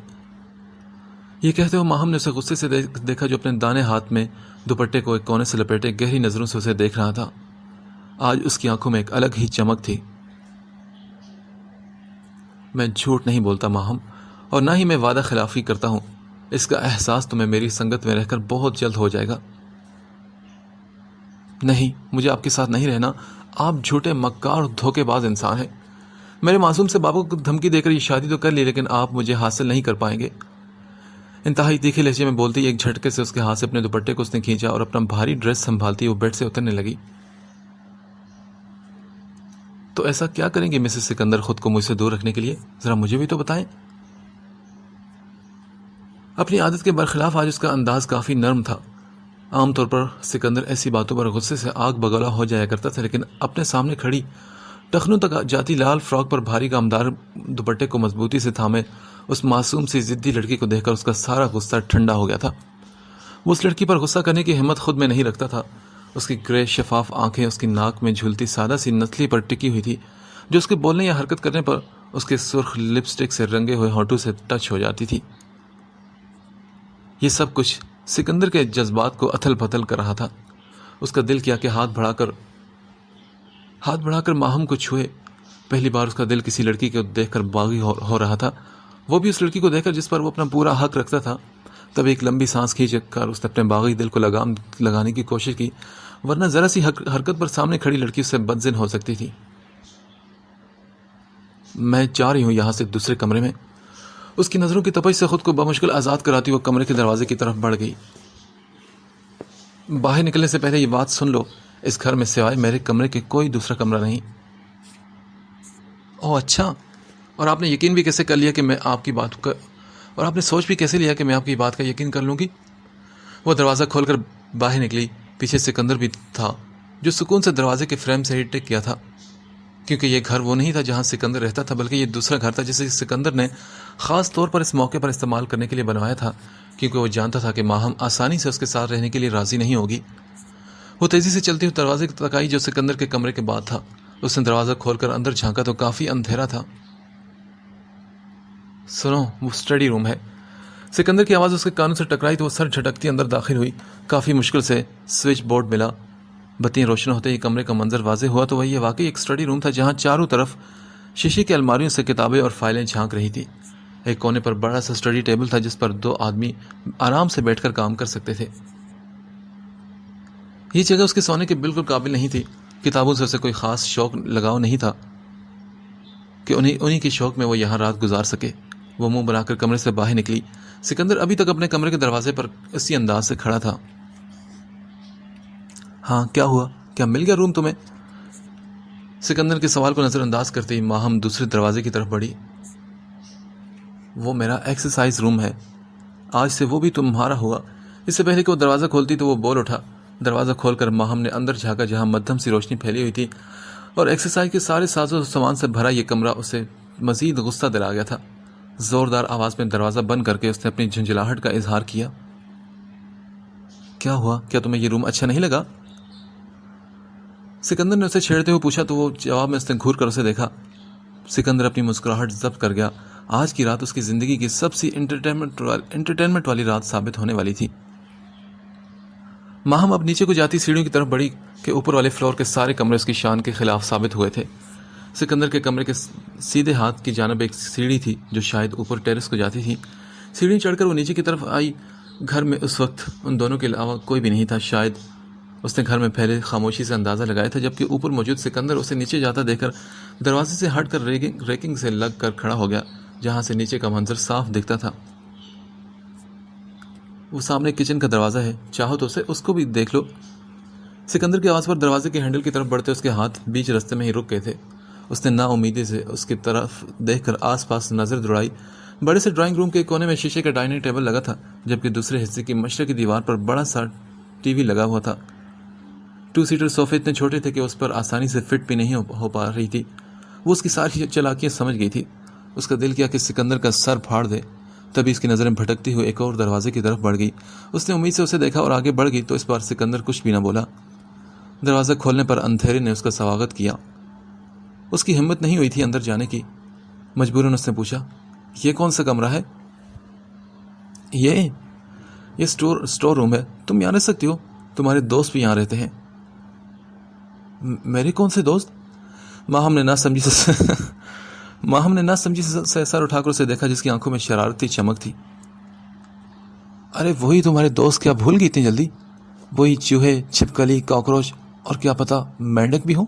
یہ کہتے ہوئے ماہم نے اسے غصے سے دیکھا، جو اپنے دانے ہاتھ میں دوپٹے کو ایک کونے سے لپیٹے گہری نظروں سے اسے دیکھ رہا تھا۔ آج اس کی آنکھوں میں ایک الگ ہی چمک تھی۔ میں جھوٹ نہیں بولتا ماہم، اور نہ ہی میں وعدہ خلافی کرتا ہوں۔ اس کا احساس تمہیں میری سنگت میں رہ کر بہت جلد ہو جائے گا۔ نہیں، مجھے آپ کے ساتھ نہیں رہنا۔ آپ جھوٹے، مکار اور دھوکے باز انسان ہیں۔ میرے معصوم سے بابا کو دھمکی دے کر یہ شادی تو کر لی، لیکن آپ مجھے حاصل نہیں کر پائیں گے۔ انتہائی تیکھے لہجے میں بولتی ایک جھٹکے سے اس کے ہاتھ سے اپنے دوپٹے کو اس نے کھینچا اور اپنا بھاری ڈریس سنبھالتی وہ بیڈ سے اترنے لگی۔ تو ایسا کیا کریں گے مسز سکندر خود کو مجھ سے دور رکھنے کے لیے؟ ذرا مجھے بھی تو بتائیں۔ اپنی عادت کے برخلاف آج اس کا انداز کافی نرم تھا۔ عام طور پر سکندر ایسی باتوں پر غصے سے آگ بگولا ہو جایا کرتا تھا، لیکن اپنے سامنے کھڑی ٹخنوں تک جاتی لال فراک پر بھاری کامدار دوپٹے کو مضبوطی سے تھامے اس معصوم سی ضدی لڑکی کو دیکھ کر اس کا سارا غصہ ٹھنڈا ہو گیا تھا۔ وہ اس لڑکی پر غصہ کرنے کی ہمت خود میں نہیں رکھتا تھا۔ اس کی گرے شفاف آنکھیں اس کی ناک میں جھولتی سادہ سی نتلی پر ٹکی ہوئی تھی، جو اس کے بولنے یا حرکت کرنے پر اس کے سرخ لپسٹک سے رنگے ہوئے ہونٹوں سے ٹچ ہو جاتی تھی۔ یہ سب کچھ سکندر کے جذبات کو اتھل پتھل کر رہا تھا۔ اس کا دل کیا کہ ہاتھ بڑھا کر ہاتھ بڑھا کر ماہم کو چھوئے. پہلی بار اس کا دل کسی لڑکی کو دیکھ کر باغی ہو رہا تھا، وہ بھی اس لڑکی کو دیکھ کر جس پر وہ اپنا پورا حق رکھتا تھا. تب ایک لمبی سانس کھینچ کر اس نے اپنے باغی دل کو لگام لگانے کی کوشش کی، ورنہ ذرا سی حرکت پر سامنے کھڑی لڑکی اس سے بدظن ہو سکتی تھی. میں جا رہی ہوں یہاں سے دوسرے کمرے میں. اس کی نظروں کی تپش سے خود کو بمشکل آزاد کراتی وہ کمرے کے دروازے کی طرف بڑھ گئی. باہر نکلنے سے پہلے یہ بات سن لو، اس گھر میں سوائے میرے کمرے کے کوئی دوسرا کمرہ نہیں. اوہ اچھا، اور آپ نے یقین بھی کیسے کر لیا کہ میں آپ کی بات کا، اور آپ نے سوچ بھی کیسے لیا کہ میں آپ کی بات کا یقین کر لوں گی؟ وہ دروازہ کھول کر باہر نکلی. پیچھے سکندر بھی تھا جو سکون سے دروازے کے فریم سے ہی ٹک گیا تھا، کیونکہ یہ گھر وہ نہیں تھا جہاں سکندر رہتا تھا، بلکہ یہ دوسرا گھر تھا جسے سکندر نے خاص طور پر اس موقع پر استعمال کرنے کے لیے بنوایا تھا، کیونکہ وہ جانتا تھا کہ ماہم آسانی سے اس کے ساتھ رہنے کے لیے راضی نہیں ہوگی. وہ تیزی سے چلتی ہوئی دروازے تک آئی جو سکندر کے کمرے کے بعد تھا. اس نے دروازہ کھول کر اندر جھانکا تو کافی اندھیرا تھا. سنو، وہ اسٹڈی روم ہے. سکندر کی آواز اس کے کانوں سے ٹکرائی تو وہ سر جھٹکتی اندر داخل ہوئی. کافی مشکل سے سوئچ بورڈ ملا. بتیاں روشن ہوتے ہی کمرے کا منظر واضح ہوا تو وہ یہ واقعی ایک اسٹڈی روم تھا جہاں چاروں طرف شیشے کی الماریوں سے کتابیں اور فائلیں جھانک رہی تھی. ایک کونے پر بڑا سا اسٹڈی ٹیبل تھا جس پر 2 آدمی آرام سے بیٹھ کر کام کر سکتے تھے. یہ جگہ اس کے سونے کے بالکل قابل نہیں تھی. کتابوں سے اسے کوئی خاص شوق لگاؤ نہیں تھا کہ انہی کے شوق میں وہ یہاں رات گزار سکے. وہ منہ بنا کر کمرے سے باہر نکلی. سکندر ابھی تک اپنے کمرے کے دروازے پر اسی انداز سے کھڑا تھا. ہاں کیا ہوا؟ کیا مل گیا روم تمہیں؟ سکندر کے سوال کو نظر انداز کرتے ہی ماہم دوسرے دروازے کی طرف بڑھی. وہ میرا ایکسرسائز روم ہے، آج سے وہ بھی تمہارا ہوا. اس سے پہلے کہ وہ دروازہ کھولتی تو وہ بول اٹھا. دروازہ کھول کر ماہم نے اندر جھانکا جہاں مدھم سی روشنی پھیلی ہوئی تھی اور ایکسرسائز کے سارے سازوں و سامان سے بھرا یہ کمرہ اسے مزید غصہ دلا گیا تھا. زوردار آواز میں دروازہ بند کر کے اس نے اپنی جھنجھلاہٹ کا اظہار کیا. کیا ہوا؟ کیا تمہیں یہ روم اچھا نہیں لگا؟ سکندر نے اسے چھیڑتے ہوئے پوچھا تو وہ جواب میں اس نے گھور کر اسے دیکھا. سکندر اپنی مسکراہٹ ضبط کر گیا. آج کی رات اس کی زندگی کی سب سے انٹرٹینمنٹ والی رات ثابت ہونے والی تھی. ماہم اب نیچے کو جاتی سیڑھیوں کی طرف بڑھی کہ اوپر والے فلور کے سارے کمرے اس کی شان کے خلاف ثابت ہوئے تھے. سکندر کے کمرے کے سیدھے ہاتھ کی جانب ایک سیڑھی تھی جو شاید اوپر ٹیرس کو جاتی تھی. سیڑھی چڑھ کر وہ نیچے کی طرف آئی. گھر میں اس وقت ان دونوں کے علاوہ کوئی بھی نہیں تھا. شاید اس نے گھر میں پھیلے خاموشی سے اندازہ لگایا تھا، جبکہ اوپر موجود سکندر اسے نیچے جاتا دیکھ کر دروازے سے ہٹ کر ریکنگ سے لگ کر کھڑا ہو گیا جہاں سے نیچے کا منظر صاف دکھتا تھا. وہ سامنے کچن کا دروازہ ہے، چاہو تو اس کو بھی دیکھ لو. سکندر کی آواز پر دروازے کے ہینڈل کی طرف بڑھتے اس کے ہاتھ بیچ رستے میں ہی رک گئے تھے. اس نے نا امیدی سے اس کی طرف دیکھ کر آس پاس نظر دوڑائی. بڑے سے ڈرائنگ روم کے کونے میں شیشے کا ڈائننگ ٹیبل لگا تھا، جبکہ دوسرے حصے کی مشرقی دیوار پر بڑا سا ٹی وی لگا ہوا تھا. 2 سیٹر صوفے اتنے چھوٹے تھے کہ اس پر آسانی سے فٹ بھی نہیں ہو پا رہی تھی. وہ اس کی ساری چالاکیاں سمجھ گئی تھی. اس کا دل کیا کہ سکندر کا سر پھاڑ دے. تبھی اس کی نظریں بھٹکتی ہوئی ایک اور دروازے کی طرف بڑھ گئی. اس نے امید سے اسے دیکھا اور آگے بڑھ گئی تو اس بار سکندر کچھ بھی نہ بولا. دروازہ کھولنے پر اندھیرے نے اس کا سواگت کیا. اس کی ہمت نہیں ہوئی تھی اندر جانے کی. مجبوراً اس نے پوچھا، یہ کون سا کمرہ ہے؟ یہ اسٹور روم ہے. تم یہاں رہ سکتی ہو، تمہارے دوست بھی یہاں رہتے ہیں. میرے کون سے دوست؟ ماہم نے نہ سمجھی سے سر اٹھا کر اسے دیکھا جس کی آنکھوں میں شرارتی چمک تھی. ارے وہی تمہارے دوست، کیا بھول گئی اتنی جلدی؟ وہی چوہے، چھپکلی، کاکروچ اور کیا پتا مینڈک بھی ہوں.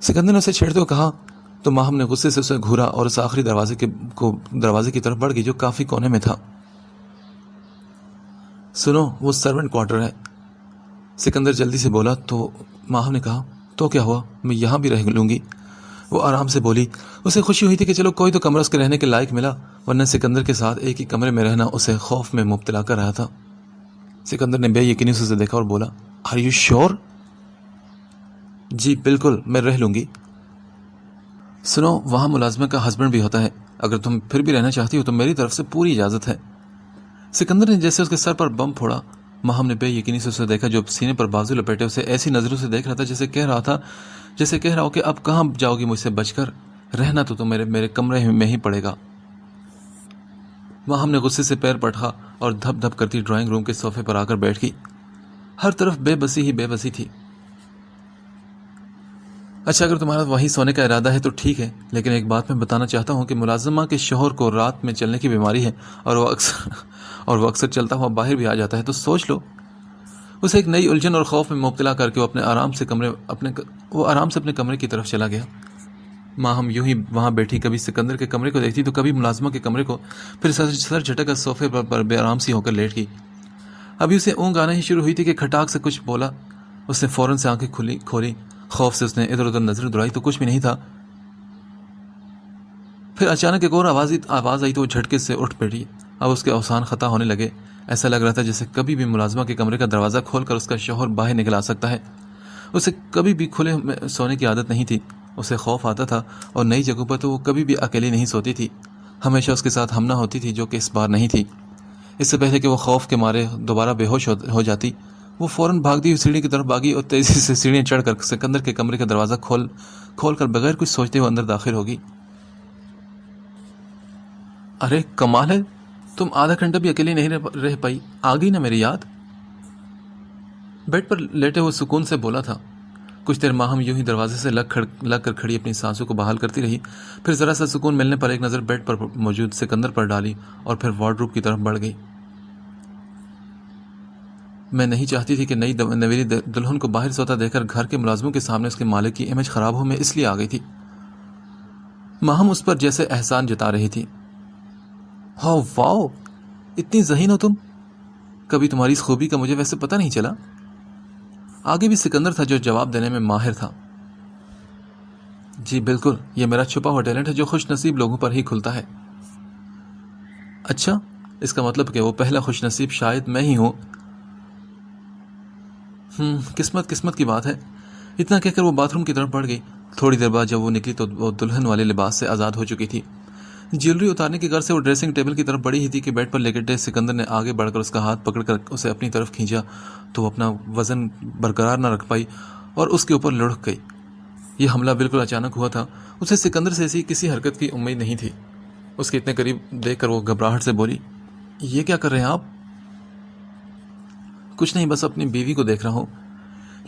سکندر نے اسے چھیڑتے ہوئے کہا تو ماہم نے غصے سے اسے گھورا اور اس آخری دروازے کی طرف بڑھ گئی جو کافی کونے میں تھا. سنو، وہ سرونٹ کوارٹر ہے. سکندر جلدی سے بولا تو ماہم نے کہا تو کیا ہوا، میں یہاں بھی رہ لوں گی. وہ آرام سے بولی. اسے خوشی ہوئی تھی کہ چلو کوئی تو کمرہ اس کے رہنے کے لائق ملا، ورنہ سکندر کے ساتھ ایک ہی کمرے میں رہنا اسے خوف میں مبتلا کر رہا تھا. سکندر نے بے یقینی سے اسے دیکھا اور بولا، آر یو شیور؟ جی بالکل، میں رہ لوں گی. سنو، وہاں ملازمہ کا ہسبینڈ بھی ہوتا ہے. اگر تم پھر بھی رہنا چاہتی ہو تو میری طرف سے پوری اجازت ہے. سکندر نے جیسے اس کے سر پر بم پھوڑا. ماہم نے بے یقینی سے اسے دیکھا جو سینے پر بازو لپیٹے اسے ایسی نظروں سے دیکھ رہا تھا جیسے کہہ رہا ہو کہ اب کہاں جاؤ گی مجھ سے بچ کر، رہنا تو میرے کمرے میں ہی پڑے گا. ماہم نے غصے سے پیر پٹکا اور دھپ دھپ کرتی ڈرائنگ روم کے صوفے پر آ کر بیٹھ گئی. ہر طرف بے بسی ہی بے بسی تھی. اچھا، اگر تمہارا وہیں سونے کا ارادہ ہے تو ٹھیک ہے، لیکن ایک بات میں بتانا چاہتا ہوں کہ ملازمہ کے شوہر کو رات میں چلنے کی بیماری ہے اور وہ اکثر چلتا ہوا باہر بھی آ جاتا ہے، تو سوچ لو۔ اسے ایک نئی الجھن اور خوف میں مبتلا کر کے وہ آرام سے اپنے کمرے کی طرف چلا گیا۔ ماں ہم یوں ہی وہاں بیٹھی کبھی سکندر کے کمرے کو دیکھتی تو کبھی ملازمہ کے کمرے کو، پھر سر جھٹک کر صوفے پر بے آرام سی ہو کر لیٹ گئی۔ ابھی اسے اونگ آنا ہی شروع ہوئی تھی کہ کھٹاک سے کچھ بولا۔ اس نے فوراً سے آنکھیں کھولی۔ خوف سے اس نے ادھر ادھر نظر دوڑائی تو کچھ بھی نہیں تھا۔ پھر اچانک ایک اور آواز آئی تو وہ جھٹکے سے اٹھ بیٹھی۔ اب اس کے اوسان خطا ہونے لگے۔ ایسا لگ رہا تھا جیسے کبھی بھی ملازمہ کے کمرے کا دروازہ کھول کر اس کا شوہر باہر نکل آ سکتا ہے۔ اسے کبھی بھی کھلے میں سونے کی عادت نہیں تھی۔ اسے خوف آتا تھا، اور نئی جگہوں پر تو وہ کبھی بھی اکیلی نہیں سوتی تھی۔ ہمیشہ اس کے ساتھ ہمنا ہوتی تھی، جو کہ اس بار نہیں تھی۔ اس سے پہلے کہ وہ خوف کے مارے دوبارہ بے ہوش ہو جاتی، وہ فوراً بھاگتی ہوئی سیڑھی کی طرف بھاگی اور تیزی سے سیڑھیاں چڑھ کر سکندر کے کمرے کا دروازہ کھول کر بغیر کچھ سوچتے ہوئے اندر داخل ہوگی۔ ارے کمال ہے، تم آدھا گھنٹہ بھی اکیلی نہیں رہ پائی، آ گئی نا میری یاد؟ بیڈ پر لیٹے ہوئے سکون سے بولا تھا۔ کچھ دیر ماہم یوں ہی دروازے سے لگ کر کھڑی اپنی سانسوں کو بحال کرتی رہی، پھر ذرا سا سکون ملنے پر ایک نظر بیڈ پر موجود سکندر پر ڈالی اور پھر وارڈروب کی طرف بڑھ گئی۔ میں نہیں چاہتی تھی کہ نویلی دلہن کو باہر سوتا دیکھ کر گھر کے ملازموں کے سامنے اس کے مالک کی امیج خراب ہو، میں اس لیے آ گئی تھی۔ ماہم اس پر جیسے احسان جتا رہی تھی۔ ہاؤ واؤ، اتنی ذہین ہو تم، کبھی تمہاری اس خوبی کا مجھے ویسے پتہ نہیں چلا۔ آگے بھی سکندر تھا جو جواب دینے میں ماہر تھا۔ جی بالکل، یہ میرا چھپا ہوا ٹیلنٹ ہے جو خوش نصیب لوگوں پر ہی کھلتا ہے۔ اچھا، اس کا مطلب کہ وہ پہلا خوش نصیب شاید میں ہی ہوں۔ قسمت کی بات ہے۔ اتنا کہہ کر وہ باتھ روم کی طرف بڑھ گئی۔ تھوڑی دیر بعد جب وہ نکلی تو وہ دلہن والے لباس سے آزاد ہو چکی تھی۔ جیولری اتارنے کی غرض سے وہ ڈریسنگ ٹیبل کی طرف بڑھی ہی تھی کہ بیڈ پر لیٹے سکندر نے آگے بڑھ کر اس کا ہاتھ پکڑ کر اسے اپنی طرف کھینچا تو وہ اپنا وزن برقرار نہ رکھ پائی اور اس کے اوپر لڑک گئی۔ یہ حملہ بالکل اچانک ہوا تھا۔ اسے سکندر سے ایسی کسی حرکت کی امید نہیں تھی۔ اس کے اتنے قریب دیکھ کر وہ گھبراہٹ سے بولی، یہ کیا کر رہے ہیں آپ؟ کچھ نہیں، بس اپنی بیوی کو دیکھ رہا ہوں۔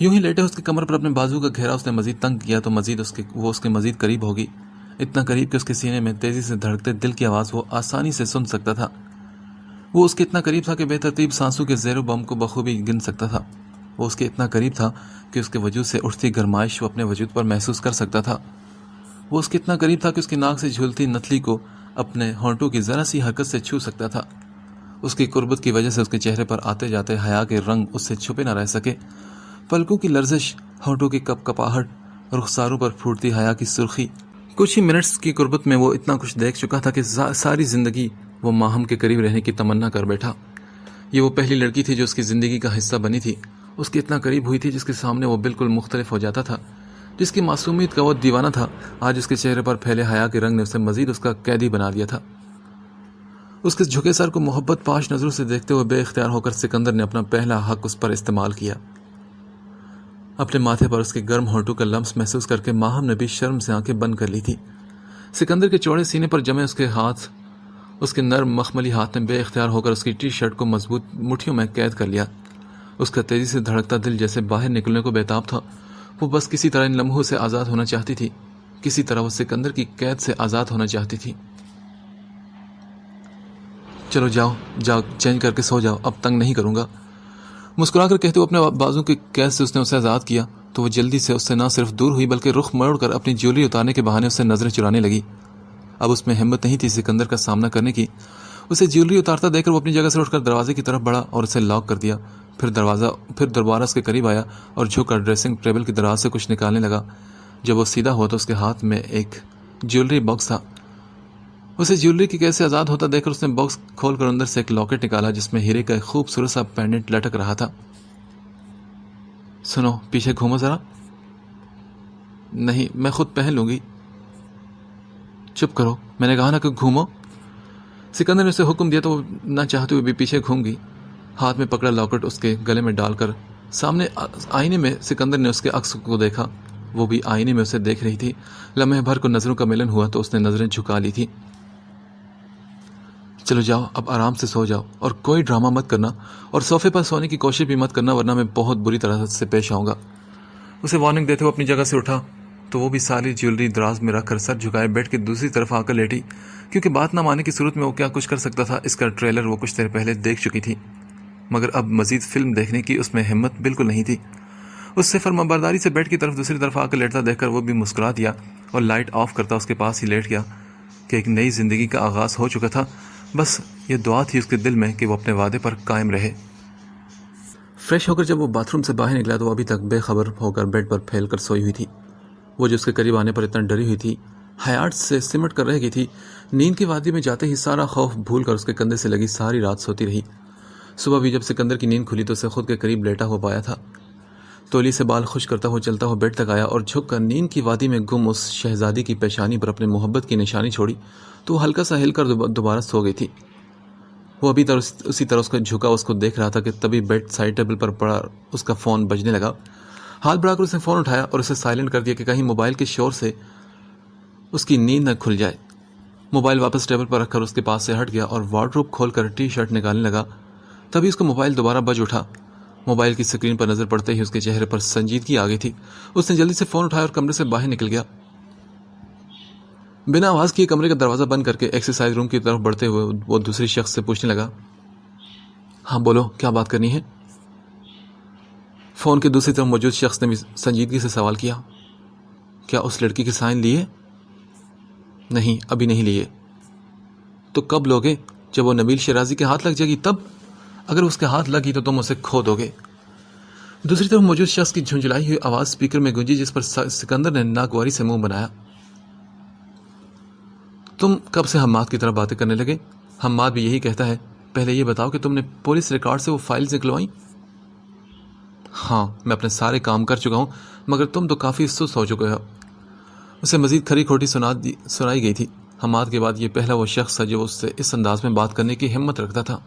یوں ہی لیٹے اس کے کمر پر اپنے بازو کا گھیرا اس نے مزید تنگ کیا تو وہ اس کے مزید قریب ہوگی، اتنا قریب کہ اس کے سینے میں تیزی سے دھڑکتے دل کی آواز وہ آسانی سے سن سکتا تھا۔ وہ اس کے اتنا قریب تھا کہ بے ترتیب سانسوں کے زیر و بم کو بخوبی گن سکتا تھا۔ وہ اس کے اتنا قریب تھا کہ اس کے وجود سے اٹھتی گرمائش وہ اپنے وجود پر محسوس کر سکتا تھا۔ وہ اس کے اتنا قریب تھا کہ اس کی ناک سے جھولتی نتلی کو اپنے ہونٹوں کی ذرا سی حرکت سے چھو سکتا تھا۔ اس کی قربت کی وجہ سے اس کے چہرے پر آتے جاتے حیا کے رنگ اس سے چھپے نہ رہ سکے۔ پلکوں کی لرزش، ہونٹوں کی کپ کپاہٹ، رخساروں پر پھوٹتی حیا کی سرخی، کچھ ہی منٹس کی قربت میں وہ اتنا کچھ دیکھ چکا تھا کہ ساری زندگی وہ ماہم کے قریب رہنے کی تمنا کر بیٹھا۔ یہ وہ پہلی لڑکی تھی جو اس کی زندگی کا حصہ بنی تھی، اس کے اتنا قریب ہوئی تھی جس کے سامنے وہ بالکل مختلف ہو جاتا تھا، جس کی معصومیت کا وہ دیوانہ تھا۔ آج اس کے چہرے پر پھیلے حیا کے رنگ نے اسے مزید اس کا قیدی بنا دیا تھا۔ اس کے جھکے سر کو محبت پاش نظروں سے دیکھتے ہوئے بے اختیار ہو کر سکندر نے اپنا پہلا حق اس پر استعمال کیا۔ اپنے ماتھے پر اس کے گرم ہونٹوں کا لمس محسوس کر کے ماہم نے بھی شرم سے آنکھیں بند کر لی تھی۔ سکندر کے چوڑے سینے پر جمے اس کے نرم مخملی ہاتھ نے بے اختیار ہو کر اس کی ٹی شرٹ کو مضبوط مٹھیوں میں قید کر لیا۔ اس کا تیزی سے دھڑکتا دل جیسے باہر نکلنے کو بےتاب تھا۔ وہ بس کسی طرح ان لمحوں سے آزاد ہونا چاہتی تھی، کسی طرح وہ سکندر کی قید سے آزاد ہونا چاہتی تھی۔ چلو جاؤ چینج کر کے سو جاؤ، اب تنگ نہیں کروں گا، مسکرا کر کہتے ہوئے اپنے بازو کی قید سے اس نے اسے آزاد کیا تو وہ جلدی سے اس سے نہ صرف دور ہوئی بلکہ رخ موڑ کر اپنی جیولری اتارنے کے بہانے اس سے نظریں چرانے لگی۔ اب اس میں ہمت نہیں تھی سکندر کا سامنا کرنے کی۔ اسے جیولری اتارتا دیکھ کر وہ اپنی جگہ سے اٹھ کر دروازے کی طرف بڑھا اور اسے لاک کر دیا، پھر دوبارہ اس کے قریب آیا اور جھک کر ڈریسنگ ٹیبل کی دراز سے کچھ نکالنے لگا۔ جب وہ سیدھا ہوا تو اس کے ہاتھ میں ایک جیولری باکس تھا۔ اسے جیولری کی کیسے آزاد ہوتا دیکھ کر اس نے باکس کھول کر اندر سے ایک لاکٹ نکالا جس میں ہیرے کا ایک خوبصورت سا پینڈنٹ لٹک رہا تھا۔ سنو، پیچھے گھومو ذرا۔ نہیں، میں خود پہن لوں گی۔ چپ کرو، میں نے کہا نا کہ گھومو۔ سکندر نے اسے حکم دیا تو وہ نہ چاہتے ہوئے بھی پیچھے گھوم گئی۔ ہاتھ میں پکڑا لاکٹ اس کے گلے میں ڈال کر سامنے آئینے میں سکندر نے اس کے عکس کو دیکھا۔ وہ بھی آئینے میں اسے دیکھ رہی تھی۔ لمحے بھر کو نظروں کا ملن ہوا تو اس نے نظریں جھکا لی تھی۔ چلو جاؤ، اب آرام سے سو جاؤ اور کوئی ڈرامہ مت کرنا، اور صوفے پر سونے کی کوشش بھی مت کرنا ورنہ میں بہت بری طرح سے پیش آؤں گا۔ اسے وارننگ دیتے ہوئے اپنی جگہ سے اٹھا تو وہ بھی ساری جیولری دراز میں رکھ کر سر جھکائے بیڈ کی دوسری طرف آ کر لیٹی، کیونکہ بات نہ ماننے کی صورت میں وہ کیا کچھ کر سکتا تھا اس کا ٹریلر وہ کچھ دیر پہلے دیکھ چکی تھی، مگر اب مزید فلم دیکھنے کی اس میں ہمت بالکل نہیں تھی۔ اس سے فرمانبرداری سے بیڈ کی طرف دوسری طرف آ کر لیٹتا دیکھ کر وہ بھی مسکرا دیا اور لائٹ آف کرتا اس کے پاس ہی لیٹ گیا کہ ایک نئی زندگی کا آغاز ہو چکا تھا۔ بس یہ دعا تھی اس کے دل میں کہ وہ اپنے وعدے پر قائم رہے۔ فریش ہو کر جب وہ باتھ روم سے باہر نکلا تو وہ ابھی تک بے خبر ہو کر بیڈ پر پھیل کر سوئی ہوئی تھی۔ وہ جو اس کے قریب آنے پر اتنا ڈری ہوئی تھی، حیات سے سمٹ کر رہ گئی تھی، نیند کی وادی میں جاتے ہی سارا خوف بھول کر اس کے کندھے سے لگی ساری رات سوتی رہی۔ صبح بھی جب سکندر کی نیند کھلی تو اسے خود کے قریب لیٹا ہو پایا تھا۔ تولی سے بال خشک کرتا ہوا چلتا ہوا بیڈ تک آیا اور جھک کر نیند کی وادی میں گم اس شہزادی کی پیشانی پر اپنے محبت کی نشانی چھوڑی تو وہ ہلکا سا ہل کر دوبارہ سو گئی تھی۔ وہ ابھی اسی طرح اس کا جھکا اس کو دیکھ رہا تھا کہ تبھی بیڈ سائڈ ٹیبل پر پڑا اس کا فون بجنے لگا۔ ہاتھ بڑھا کر اس نے فون اٹھایا اور اسے سائلنٹ کر دیا کہ کہیں موبائل کے شور سے اس کی نیند نہ کھل جائے۔ موبائل واپس ٹیبل پر رکھ کر اس کے پاس سے ہٹ گیا اور وارڈروب کھول کر ٹی شرٹ نکالنے لگا۔ تبھی اس کو موبائل دوبارہ بج اٹھا۔ موبائل کی سکرین پر نظر پڑتے ہی اس کے چہرے پر سنجیدگی آ گئی تھی۔ اس نے جلدی سے فون اٹھایا اور کمرے سے باہر نکل گیا۔ بنا آواز کیے کمرے کا دروازہ بند کر کے ایکسرسائز روم کی طرف بڑھتے ہوئے وہ دوسری شخص سے پوچھنے لگا، ہاں بولو، کیا بات کرنی ہے؟ فون کے دوسری طرف موجود شخص نے بھی سنجیدگی سے سوال کیا، کیا اس لڑکی کے سائن لیے؟ نہیں، ابھی نہیں لیے۔ تو کب لوگے؟ جب وہ نبیل شیرازی کے ہاتھ لگ جائے گی تب؟ اگر اس کے ہاتھ لگی تو تم اسے کھو دو گے۔ دوسری طرف موجود شخص کی جھنجھلائی ہوئی آواز سپیکر میں گونجی، جس پر سکندر نے ناگواری سے منہ بنایا، تم کب سے حماد کی طرح باتیں کرنے لگے؟ حماد بھی یہی کہتا ہے۔ پہلے یہ بتاؤ کہ تم نے پولیس ریکارڈ سے وہ فائلز نکلوائیں؟ ہاں، میں اپنے سارے کام کر چکا ہوں، مگر تم تو کافی سست ہو چکے ہو۔ اسے مزید کھری کھوٹی سنائی گئی تھی۔ حماد کے بعد یہ پہلا وہ شخص تھا جو اس سے اس انداز میں بات کرنے کی ہمت رکھتا تھا۔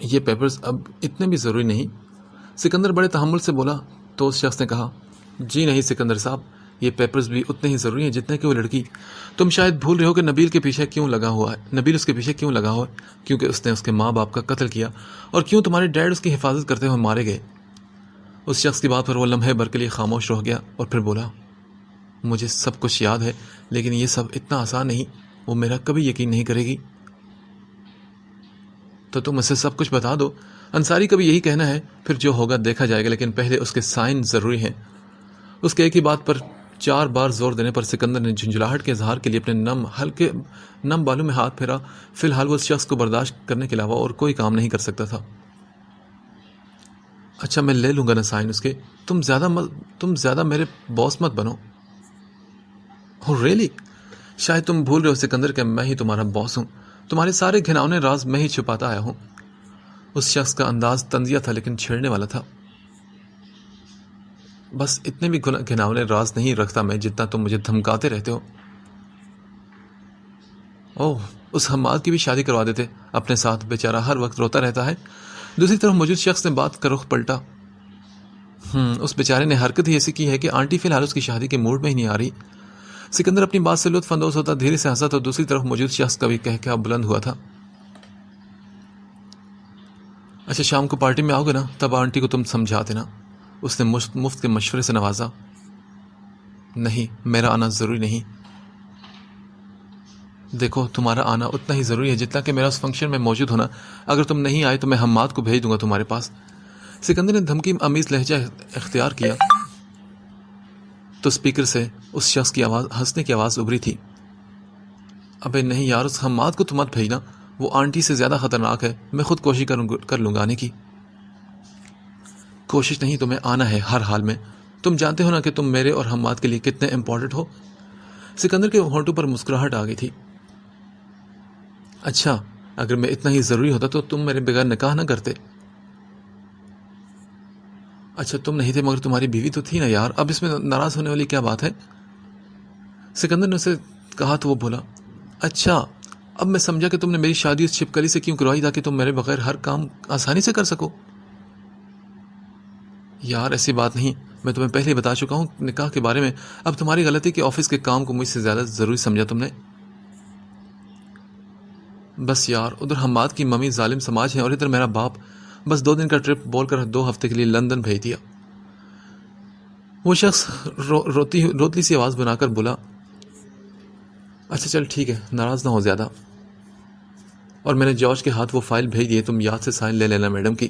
یہ پیپرز اب اتنے بھی ضروری نہیں، سکندر بڑے تحمل سے بولا تو اس شخص نے کہا، جی نہیں سکندر صاحب، یہ پیپرز بھی اتنے ہی ضروری ہیں جتنے کہ وہ لڑکی۔ تم شاید بھول رہے ہو کہ نبیل کے پیچھے کیوں لگا ہوا ہے۔ نبیل اس کے پیچھے کیوں لگا ہوا ہے؟ کیونکہ اس نے اس کے ماں باپ کا قتل کیا، اور کیوں تمہارے ڈیڈ اس کی حفاظت کرتے ہوئے مارے گئے۔ اس شخص کی بات پر وہ لمحے بھر کے لیے خاموش رہ گیا اور پھر بولا، مجھے سب کچھ یاد ہے، لیکن یہ سب اتنا آسان نہیں، وہ میرا کبھی یقین نہیں کرے گی۔ تو تم اسے سب کچھ بتا دو۔ انصاری کا بھی یہی کہنا ہے، پھر جو ہوگا دیکھا جائے گا، لیکن پہلے اس کے سائن ضروری ہیں۔ اس کے ایک ہی بات پر 4 بار زور دینے پر سکندر نے جھنجھلاہٹ کے اظہار کے لیے اپنے ہلکے نم بالوں میں ہاتھ پھیرا۔ فی الحال وہ اس شخص کو برداشت کرنے کے علاوہ اور کوئی کام نہیں کر سکتا تھا۔ اچھا، میں لے لوں گا نا سائن اس کے، تم زیادہ میرے باس مت بنو۔ اوہ ریئلی؟ شاید تم بھول رہے ہو سکندر کہ میں ہی تمہارا باس ہوں، تمہارے سارے گھناؤنے راز میں ہی چھپاتا آیا ہوں۔ اس شخص کا انداز طنزیہ تھا لیکن چھیڑنے والا تھا۔ بس اتنے بھی گھناؤنے راز نہیں رکھتا میں جتنا تم مجھے دھمکاتے رہتے ہو۔ اوہ، اس حماد کی بھی شادی کروا دیتے اپنے ساتھ، بیچارہ ہر وقت روتا رہتا ہے۔ دوسری طرف موجود شخص نے بات کا رخ پلٹا، اس بیچارے نے حرکت ہی ایسی کی ہے کہ آنٹی فی الحال اس کی شادی کے موڈ میں ہی نہیں آ رہی۔ سکندر اپنی بات سے لطف اندوز ہوتا دھیرے سے ہنسا تو دوسری طرف موجود شخص کا بھی کہکہا بلند ہوا تھا۔ اچھا، شام کو پارٹی میں آؤ گے نا، تب آنٹی کو تم سمجھا دینا۔ اس نے مفت کے مشورے سے نوازا۔ نہیں، میرا آنا ضروری نہیں۔ دیکھو، تمہارا آنا اتنا ہی ضروری ہے جتنا کہ میرا اس فنکشن میں موجود ہونا۔ اگر تم نہیں آئے تو میں حماد کو بھیج دوں گا تمہارے پاس۔ سکندر نے دھمکی آمیز لہجہ اختیار کیا تو اسپیکر سے اس شخص کی آواز، ہنسنے کی آواز ابھری تھی، ابے نہیں یار، اس حماد کو تو مت بھیجنا، وہ آنٹی سے زیادہ خطرناک ہے۔ میں خود کوشش کر لوں گا آنے کی۔ کوشش نہیں، تمہیں آنا ہے ہر حال میں۔ تم جانتے ہو نا کہ تم میرے اور حماد کے لیے کتنے امپورٹنٹ ہو۔ سکندر کے ہونٹوں پر مسکراہٹ آ گئی تھی۔ اچھا، اگر میں اتنا ہی ضروری ہوتا تو تم میرے بغیر نکاح نہ کرتے۔ اچھا، تم نہیں تھے مگر تمہاری بیوی تو تھی نا یار، اب اس میں ناراض ہونے والی کیا بات ہے؟ سکندر نے اسے کہا تو وہ بولا، اچھا اب میں سمجھا کہ تم نے میری شادی اس چھپکلی سے کیوں کروائی، تاکہ تم میرے بغیر ہر کام آسانی سے کر سکو۔ یار ایسی بات نہیں، میں تمہیں پہلے ہی بتا چکا ہوں نکاح کے بارے میں۔ اب تمہاری غلطی کہ آفس کے کام کو مجھ سے زیادہ ضروری سمجھا تم نے۔ بس یار، ادھر حماد کی ممی ظالم سماج ہے اور ادھر میرا باپ، بس 2 دن کا ٹرپ بول کر 2 ہفتے کے لیے لندن بھیج دیا۔ وہ شخص روتلی سی آواز بنا کر بولا، اچھا چل ٹھیک ہے، ناراض نہ ہو زیادہ. اور میں نے جارج کے ہاتھ وہ فائل بھیج دیے، تم یاد سے سائن لے لینا میڈم کی.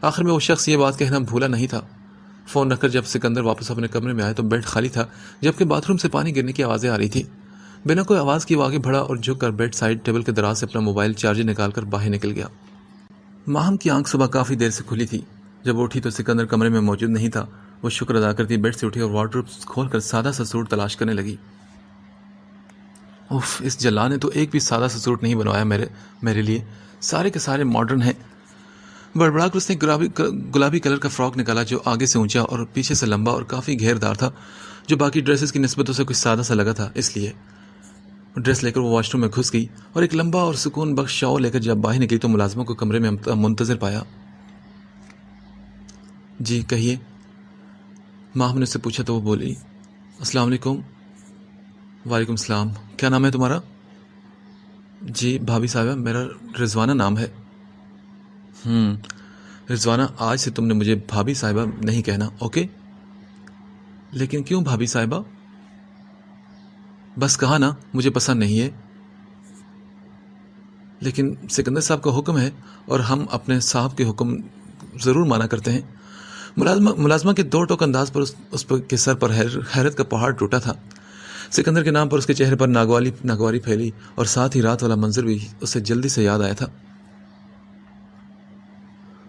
آخر میں وہ شخص یہ بات کہنا بھولا نہیں تھا. فون رکھ کر جب سکندر واپس اپنے کمرے میں آیا تو بیڈ خالی تھا، جبکہ باتھ روم سے پانی گرنے کی آوازیں آ رہی تھی. بنا کوئی آواز کی وہ آگے بڑھا اور جھک کر بیڈ سائڈ ٹیبل کے دراز سے اپنا موبائل چارجر نکال کر باہر نکل گیا. ماہم کی آنکھ صبح کافی دیر سے کھلی تھی. جب وہ اٹھی تو سکندر کمرے میں موجود نہیں تھا. وہ شکر ادا کرتی بیڈ سے اٹھی اور وارڈروب کھول کر سادہ سا سوٹ تلاش کرنے لگی. اوف، اس جلا نے تو ایک بھی سادہ سا سوٹ نہیں بنوایا میرے لیے. سارے کے سارے ماڈرن ہیں. بڑبڑا کر اس نے گلابی کلر کا فراک نکالا جو آگے سے اونچا اور پیچھے سے لمبا اور کافی گھیردار تھا، جو باقی ڈریسز کی نسبتوں سے کچھ سادہ سا لگا تھا. اس لیے ڈریس لے کر وہ واش روم میں گھس گئی اور ایک لمبا اور سکون بخش شاول لے کر جب باہر نکلی تو ملازموں کو کمرے میں منتظر پایا. جی کہیے، ماہم نے اس سے پوچھا تو وہ بولی، السلام علیکم. وعلیکم السلام. کیا نام ہے تمہارا؟ جی بھابھی صاحبہ، میرا رضوانہ نام ہے. رضوانہ، آج سے تم نے مجھے بھابھی صاحبہ نہیں کہنا، اوکے؟ لیکن کیوں بھابھی صاحبہ؟ بس کہا نا، مجھے پسند نہیں ہے. لیکن سکندر صاحب کا حکم ہے اور ہم اپنے صاحب کے حکم ضرور مانا کرتے ہیں. ملازمہ کے دو ٹوک انداز پر اس کے سر پر حیرت کا پہاڑ ٹوٹا تھا. سکندر کے نام پر اس کے چہرے پر ناگواری پھیلی اور ساتھ ہی رات والا منظر بھی اسے جلدی سے یاد آیا تھا.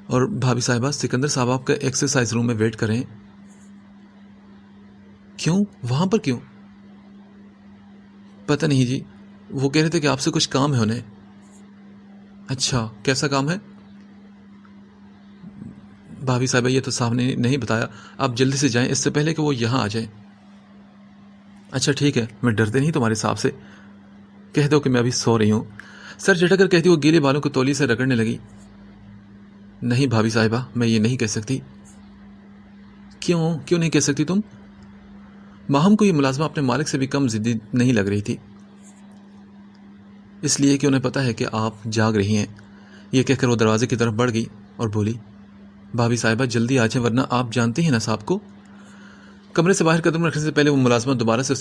اور بھابھی صاحبہ، سکندر صاحب آپ کا ایکسرسائز روم میں ویٹ کریں. کیوں؟ وہاں پر کیوں؟ پتہ نہیں جی، وہ کہہ رہے تھے کہ آپ سے کچھ کام ہے انہیں. اچھا، کیسا کام ہے؟ بھابھی صاحبہ یہ تو صاحب نے نہیں بتایا، آپ جلدی سے جائیں اس سے پہلے کہ وہ یہاں آ جائیں. اچھا ٹھیک ہے، میں ڈرتے نہیں تمہارے صاحب سے. کہہ دو کہ میں ابھی سو رہی ہوں. سر جھٹک کر کہتی وہ گیلے بالوں کو تولی سے رگڑنے لگی. نہیں بھابھی صاحبہ، میں یہ نہیں کہہ سکتی. کیوں نہیں کہہ سکتی تم؟ ماہم کو یہ ملازمہ اپنے مالک سے بھی کم ضدی نہیں لگ رہی تھی. اس لیے کہ انہیں پتا ہے کہ آپ جاگ رہی ہیں. یہ کہہ کر وہ دروازے کی طرف بڑھ گئی اور بولی، بھابھی صاحبہ جلدی آ جائیں ورنہ آپ جانتی ہیں نا صاحب کو. کمرے سے باہر قدم رکھنے سے پہلے وہ ملازمہ دوبارہ سے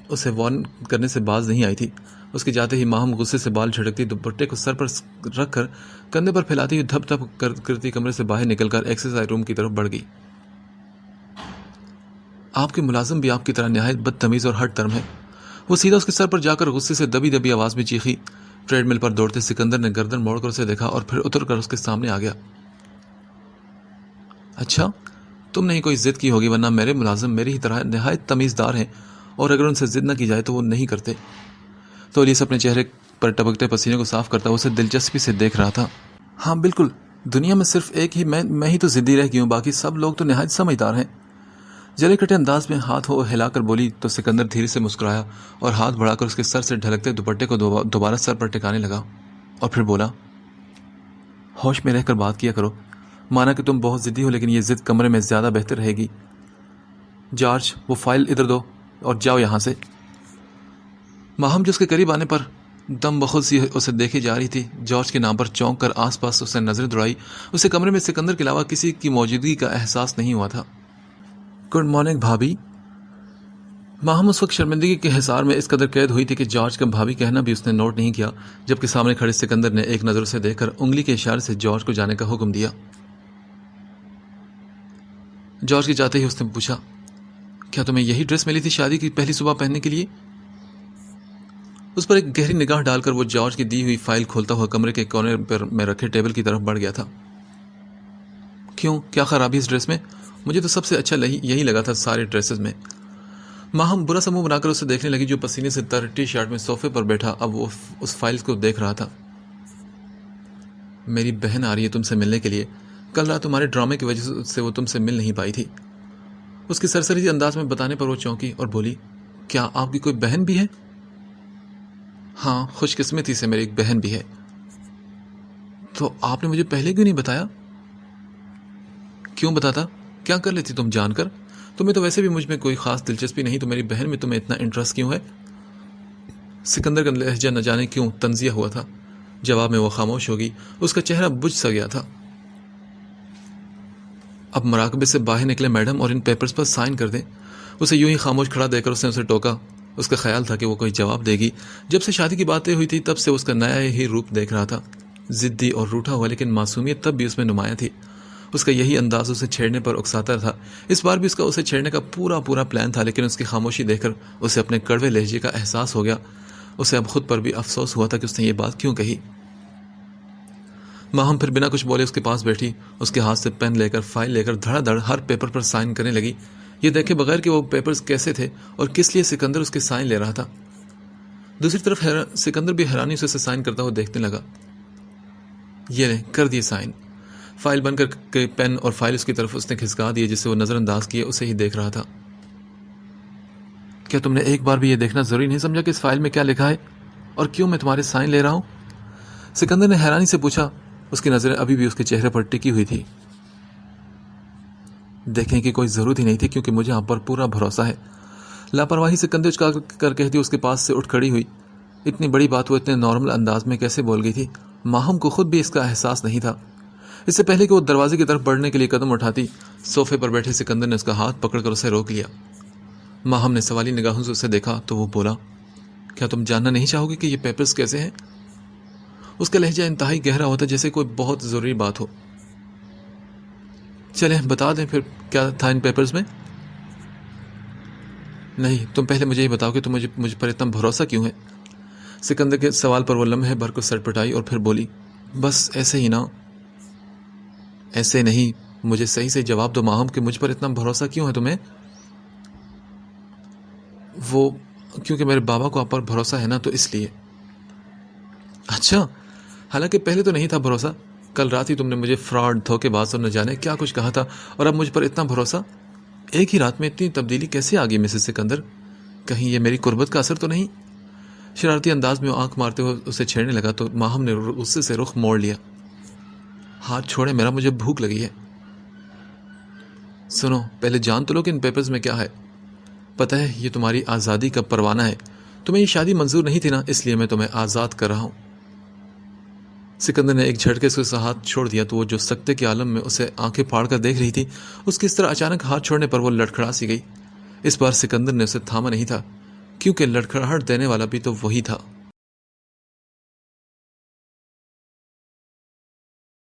اسے وارن کرنے سے باز نہیں آئی تھی. اس کے جاتے ہی ماہم غصے سے بال جھڑکتی دوپٹے کو سر پر رکھ کر کندھے پر پھیلاتی ہوئی دھپ دھپ کرتی کمرے سے باہر نکل کر ایکسرسائز روم کی طرف بڑھ گئی. آپ کے ملازم بھی آپ کی طرح نہایت بدتمیز اور ہٹ ترم ہے. وہ سیدھا اس کے سر پر جا کر غصے سے دبی دبی آواز میں چیخی. ٹریڈ مل پر دوڑتے سکندر نے گردن موڑ کر اسے دیکھا اور پھر اتر کر اس کے سامنے آ گیا. اچھا، تم نے ہی کوئی ضد کی ہوگی ورنہ میرے ملازم میری ہی طرح نہایت تمیزدار ہیں اور اگر ان سے ضد نہ کی جائے تو وہ نہیں کرتے. تو الیس اپنے چہرے پر ٹپکتے پسینے کو صاف کرتا اسے دلچسپی سے دیکھ رہا تھا. ہاں بالکل، دنیا میں صرف ایک ہی میں ہی تو ضدی رہ گئی ہوں، باقی سب لوگ تو نہایت سمجھدار ہیں. جلے کٹے انداز میں ہاتھ ہلا کر بولی تو سکندر دھیرے سے مسکرایا اور ہاتھ بڑھا کر اس کے سر سے ڈھلکتے دوپٹے کو دوبارہ سر پر ٹکانے لگا اور پھر بولا، ہوش میں رہ کر بات کیا کرو. مانا کہ تم بہت ضدی ہو لیکن یہ ضد کمرے میں زیادہ بہتر رہے گی. جارج، وہ فائل ادھر دو اور جاؤ یہاں سے. ماہم جو اس کے قریب آنے پر دم بخود سی اسے دیکھے جا رہی تھی، جارج کے نام پر چونک کر آس پاس اسے نظریں دوڑائی. اسے کمرے میں سکندر کے علاوہ کسی کی موجودگی کا احساس نہیں ہوا تھا. گڈ مارننگ بھابھی. ماہم اس وقت شرمندگی کے حصار میں اس قدر قید ہوئی تھی کہ جارج کا بھابھی کہنا بھی اس نے نوٹ نہیں کیا، جبکہ سامنے کھڑے سکندر نے ایک نظر اسے دیکھ کر انگلی کے اشارے سے جارج کو جانے کا حکم دیا. جارج کے جاتے ہی اس نے پوچھا، کیا تمہیں یہی ڈریس ملی تھی شادی کی پہلی صبح پہننے کے لیے؟ اس پر ایک گہری نگاہ ڈال کر وہ جارج کی دی ہوئی فائل کھولتا ہوا کمرے کے کونے پر میں رکھے ٹیبل کی طرف بڑھ گیا تھا. کیوں، کیا خرابی اس ڈریس میں؟ مجھے تو سب سے اچھا یہی لگا تھا سارے ڈریسز میں. ماہم برا سا منہ بنا کر اسے دیکھنے لگی جو پسینے سے تر ٹی شرٹ میں صوفے پر بیٹھا اب وہ اس فائل کو دیکھ رہا تھا. میری بہن آ رہی ہے تم سے ملنے کے لیے. کل رات تمہارے ڈرامے کی وجہ سے وہ تم سے مل نہیں پائی تھی. اس کے سرسری انداز میں بتانے پر وہ چونکی اور بولی، کیا آپ کی کوئی بہن بھی ہے؟ ہاں، خوش قسمتی سے میری ایک بہن بھی ہے. تو آپ نے مجھے پہلے کیوں نہیں بتایا؟ کیوں بتاتا؟ کیا کر لیتی تم جان کر؟ تمہیں تو ویسے بھی مجھ میں کوئی خاص دلچسپی نہیں، تو میری بہن میں تمہیں اتنا انٹرسٹ کیوں ہے؟ سکندر کا لہجہ نہ جانے کیوں تنزیہ ہوا تھا. جواب میں وہ خاموش ہو گئی. اس کا چہرہ بجھ سا گیا تھا. اب مراقبے سے باہر نکلے میڈم اور ان پیپرز پر سائن کر دیں۔ اسے یوں ہی خاموش کھڑا دیکھ کر اس نے اسے ٹوکا۔ اس کا خیال تھا کہ وہ کوئی جواب دے گی۔ جب سے شادی کی باتیں ہوئی تھی تب سے اس کا نیا ہی روپ دیکھ رہا تھا، ضدی اور روٹھا ہوا، لیکن معصومیت تب بھی اس میں نمایاں تھی۔ اس کا یہی انداز اسے چھیڑنے پر اکساتا تھا۔ اس بار بھی اس کا اسے چھیڑنے کا پورا پلان تھا، لیکن اس کی خاموشی دیکھ کر اسے اپنے کڑوے لہجے کا احساس ہو گیا۔ اسے اب خود پر بھی افسوس ہوا تھا کہ اس نے یہ بات کیوں کہی۔ ماہم پھر بنا کچھ بولے اس کے پاس بیٹھی، اس کے ہاتھ سے پین لے کر فائل لے کر دھڑا دھڑ ہر پیپر پر سائن کرنے لگی، یہ دیکھے بغیر کہ وہ پیپرز کیسے تھے اور کس لیے سکندر اس کے سائن لے رہا تھا۔ دوسری طرف سکندر بھی حیرانی سے اسے سائن کرتا ہوا دیکھنے لگا۔ یہ لیں، کر دیے سائن۔ فائل بن کر کے پین اور فائل اس کی طرف اس نے کھسکا دیے، جسے وہ نظر انداز کیے اسے ہی دیکھ رہا تھا۔ کیا تم نے ایک بار بھی یہ دیکھنا ضروری نہیں سمجھا کہ اس فائل میں کیا لکھا ہے اور کیوں میں تمہارے سائن لے رہا ہوں؟ سکندر نے حیرانی سے پوچھا۔ اس کی نظریں ابھی بھی اس کے چہرے پر ٹکی ہوئی تھی۔ دیکھیں کہ کوئی ضرورت ہی نہیں تھی، کیونکہ مجھے آپ پر پورا بھروسہ ہے۔ لاپرواہی سے کندھے اچکا کر کہتی اس کے پاس سے اٹھ کھڑی ہوئی۔ اتنی بڑی بات وہ اتنے نارمل انداز میں کیسے بول گئی تھی؟ ماہم کو خود بھی اس کا احساس نہیں تھا۔ اس سے پہلے کہ وہ دروازے کی طرف بڑھنے کے لیے قدم اٹھاتی، صوفے پر بیٹھے سکندر نے اس کا ہاتھ پکڑ کر اسے روک لیا۔ ماہم نے سوالی نگاہوں سے اسے دیکھا تو وہ بولا، کیا تم جاننا نہیں چاہو گے کہ یہ پیپرز کیسے ہیں؟ اس کا لہجہ انتہائی گہرا ہوتا، جیسے کوئی بہت ضروری بات ہو۔ چلیں بتا دیں پھر کیا تھا ان پیپرز میں؟ نہیں، تم پہلے مجھے یہ بتاؤ کہ تم مجھ پر اتنا بھروسہ کیوں ہے؟ سکندر کے سوال پر وہ لمحے بھر کو سر پٹائی اور پھر بولی، بس ایسے ہی نا۔ ایسے نہیں، مجھے صحیح سے جواب دو ماہم کہ مجھ پر اتنا بھروسہ کیوں ہے تمہیں؟ وہ کیونکہ میرے بابا کو آپ پر بھروسہ ہے نا، تو اس لیے۔ اچھا، حالانکہ پہلے تو نہیں تھا بھروسہ۔ کل رات ہی تم نے مجھے فراڈ، دھوکے باز اور نہ جانے کیا کچھ کہا تھا، اور اب مجھ پر اتنا بھروسہ؟ ایک ہی رات میں اتنی تبدیلی کیسے آ گئی مسز سکندر؟ کہیں یہ میری قربت کا اثر تو نہیں؟ شرارتی انداز میں وہ آنکھ مارتے ہوئے اسے چھیڑنے لگا تو ماہم نے غصے سے رخ موڑ لیا۔ ہاتھ چھوڑے میرا، مجھے بھوک لگی ہے۔ سنو، پہلے جان تو لو کہ ان پیپرز میں کیا ہے۔ پتہ ہے یہ تمہاری آزادی کا پروانہ ہے۔ تمہیں یہ شادی منظور نہیں تھی نا، اس لیے میں تمہیں آزاد کر رہا ہوں۔ سکندر نے ایک جھٹکے سے اس کا ہاتھ چھوڑ دیا تو وہ جو سکتے کے عالم میں اسے آنکھیں پھاڑ کر دیکھ رہی تھی، اس کی اس طرح اچانک ہاتھ چھوڑنے پر وہ لڑکھڑا سی گئی۔ اس بار سکندر نے اسے تھاما نہیں تھا، کیونکہ لڑکھڑاہٹ دینے والا بھی تو وہی تھا۔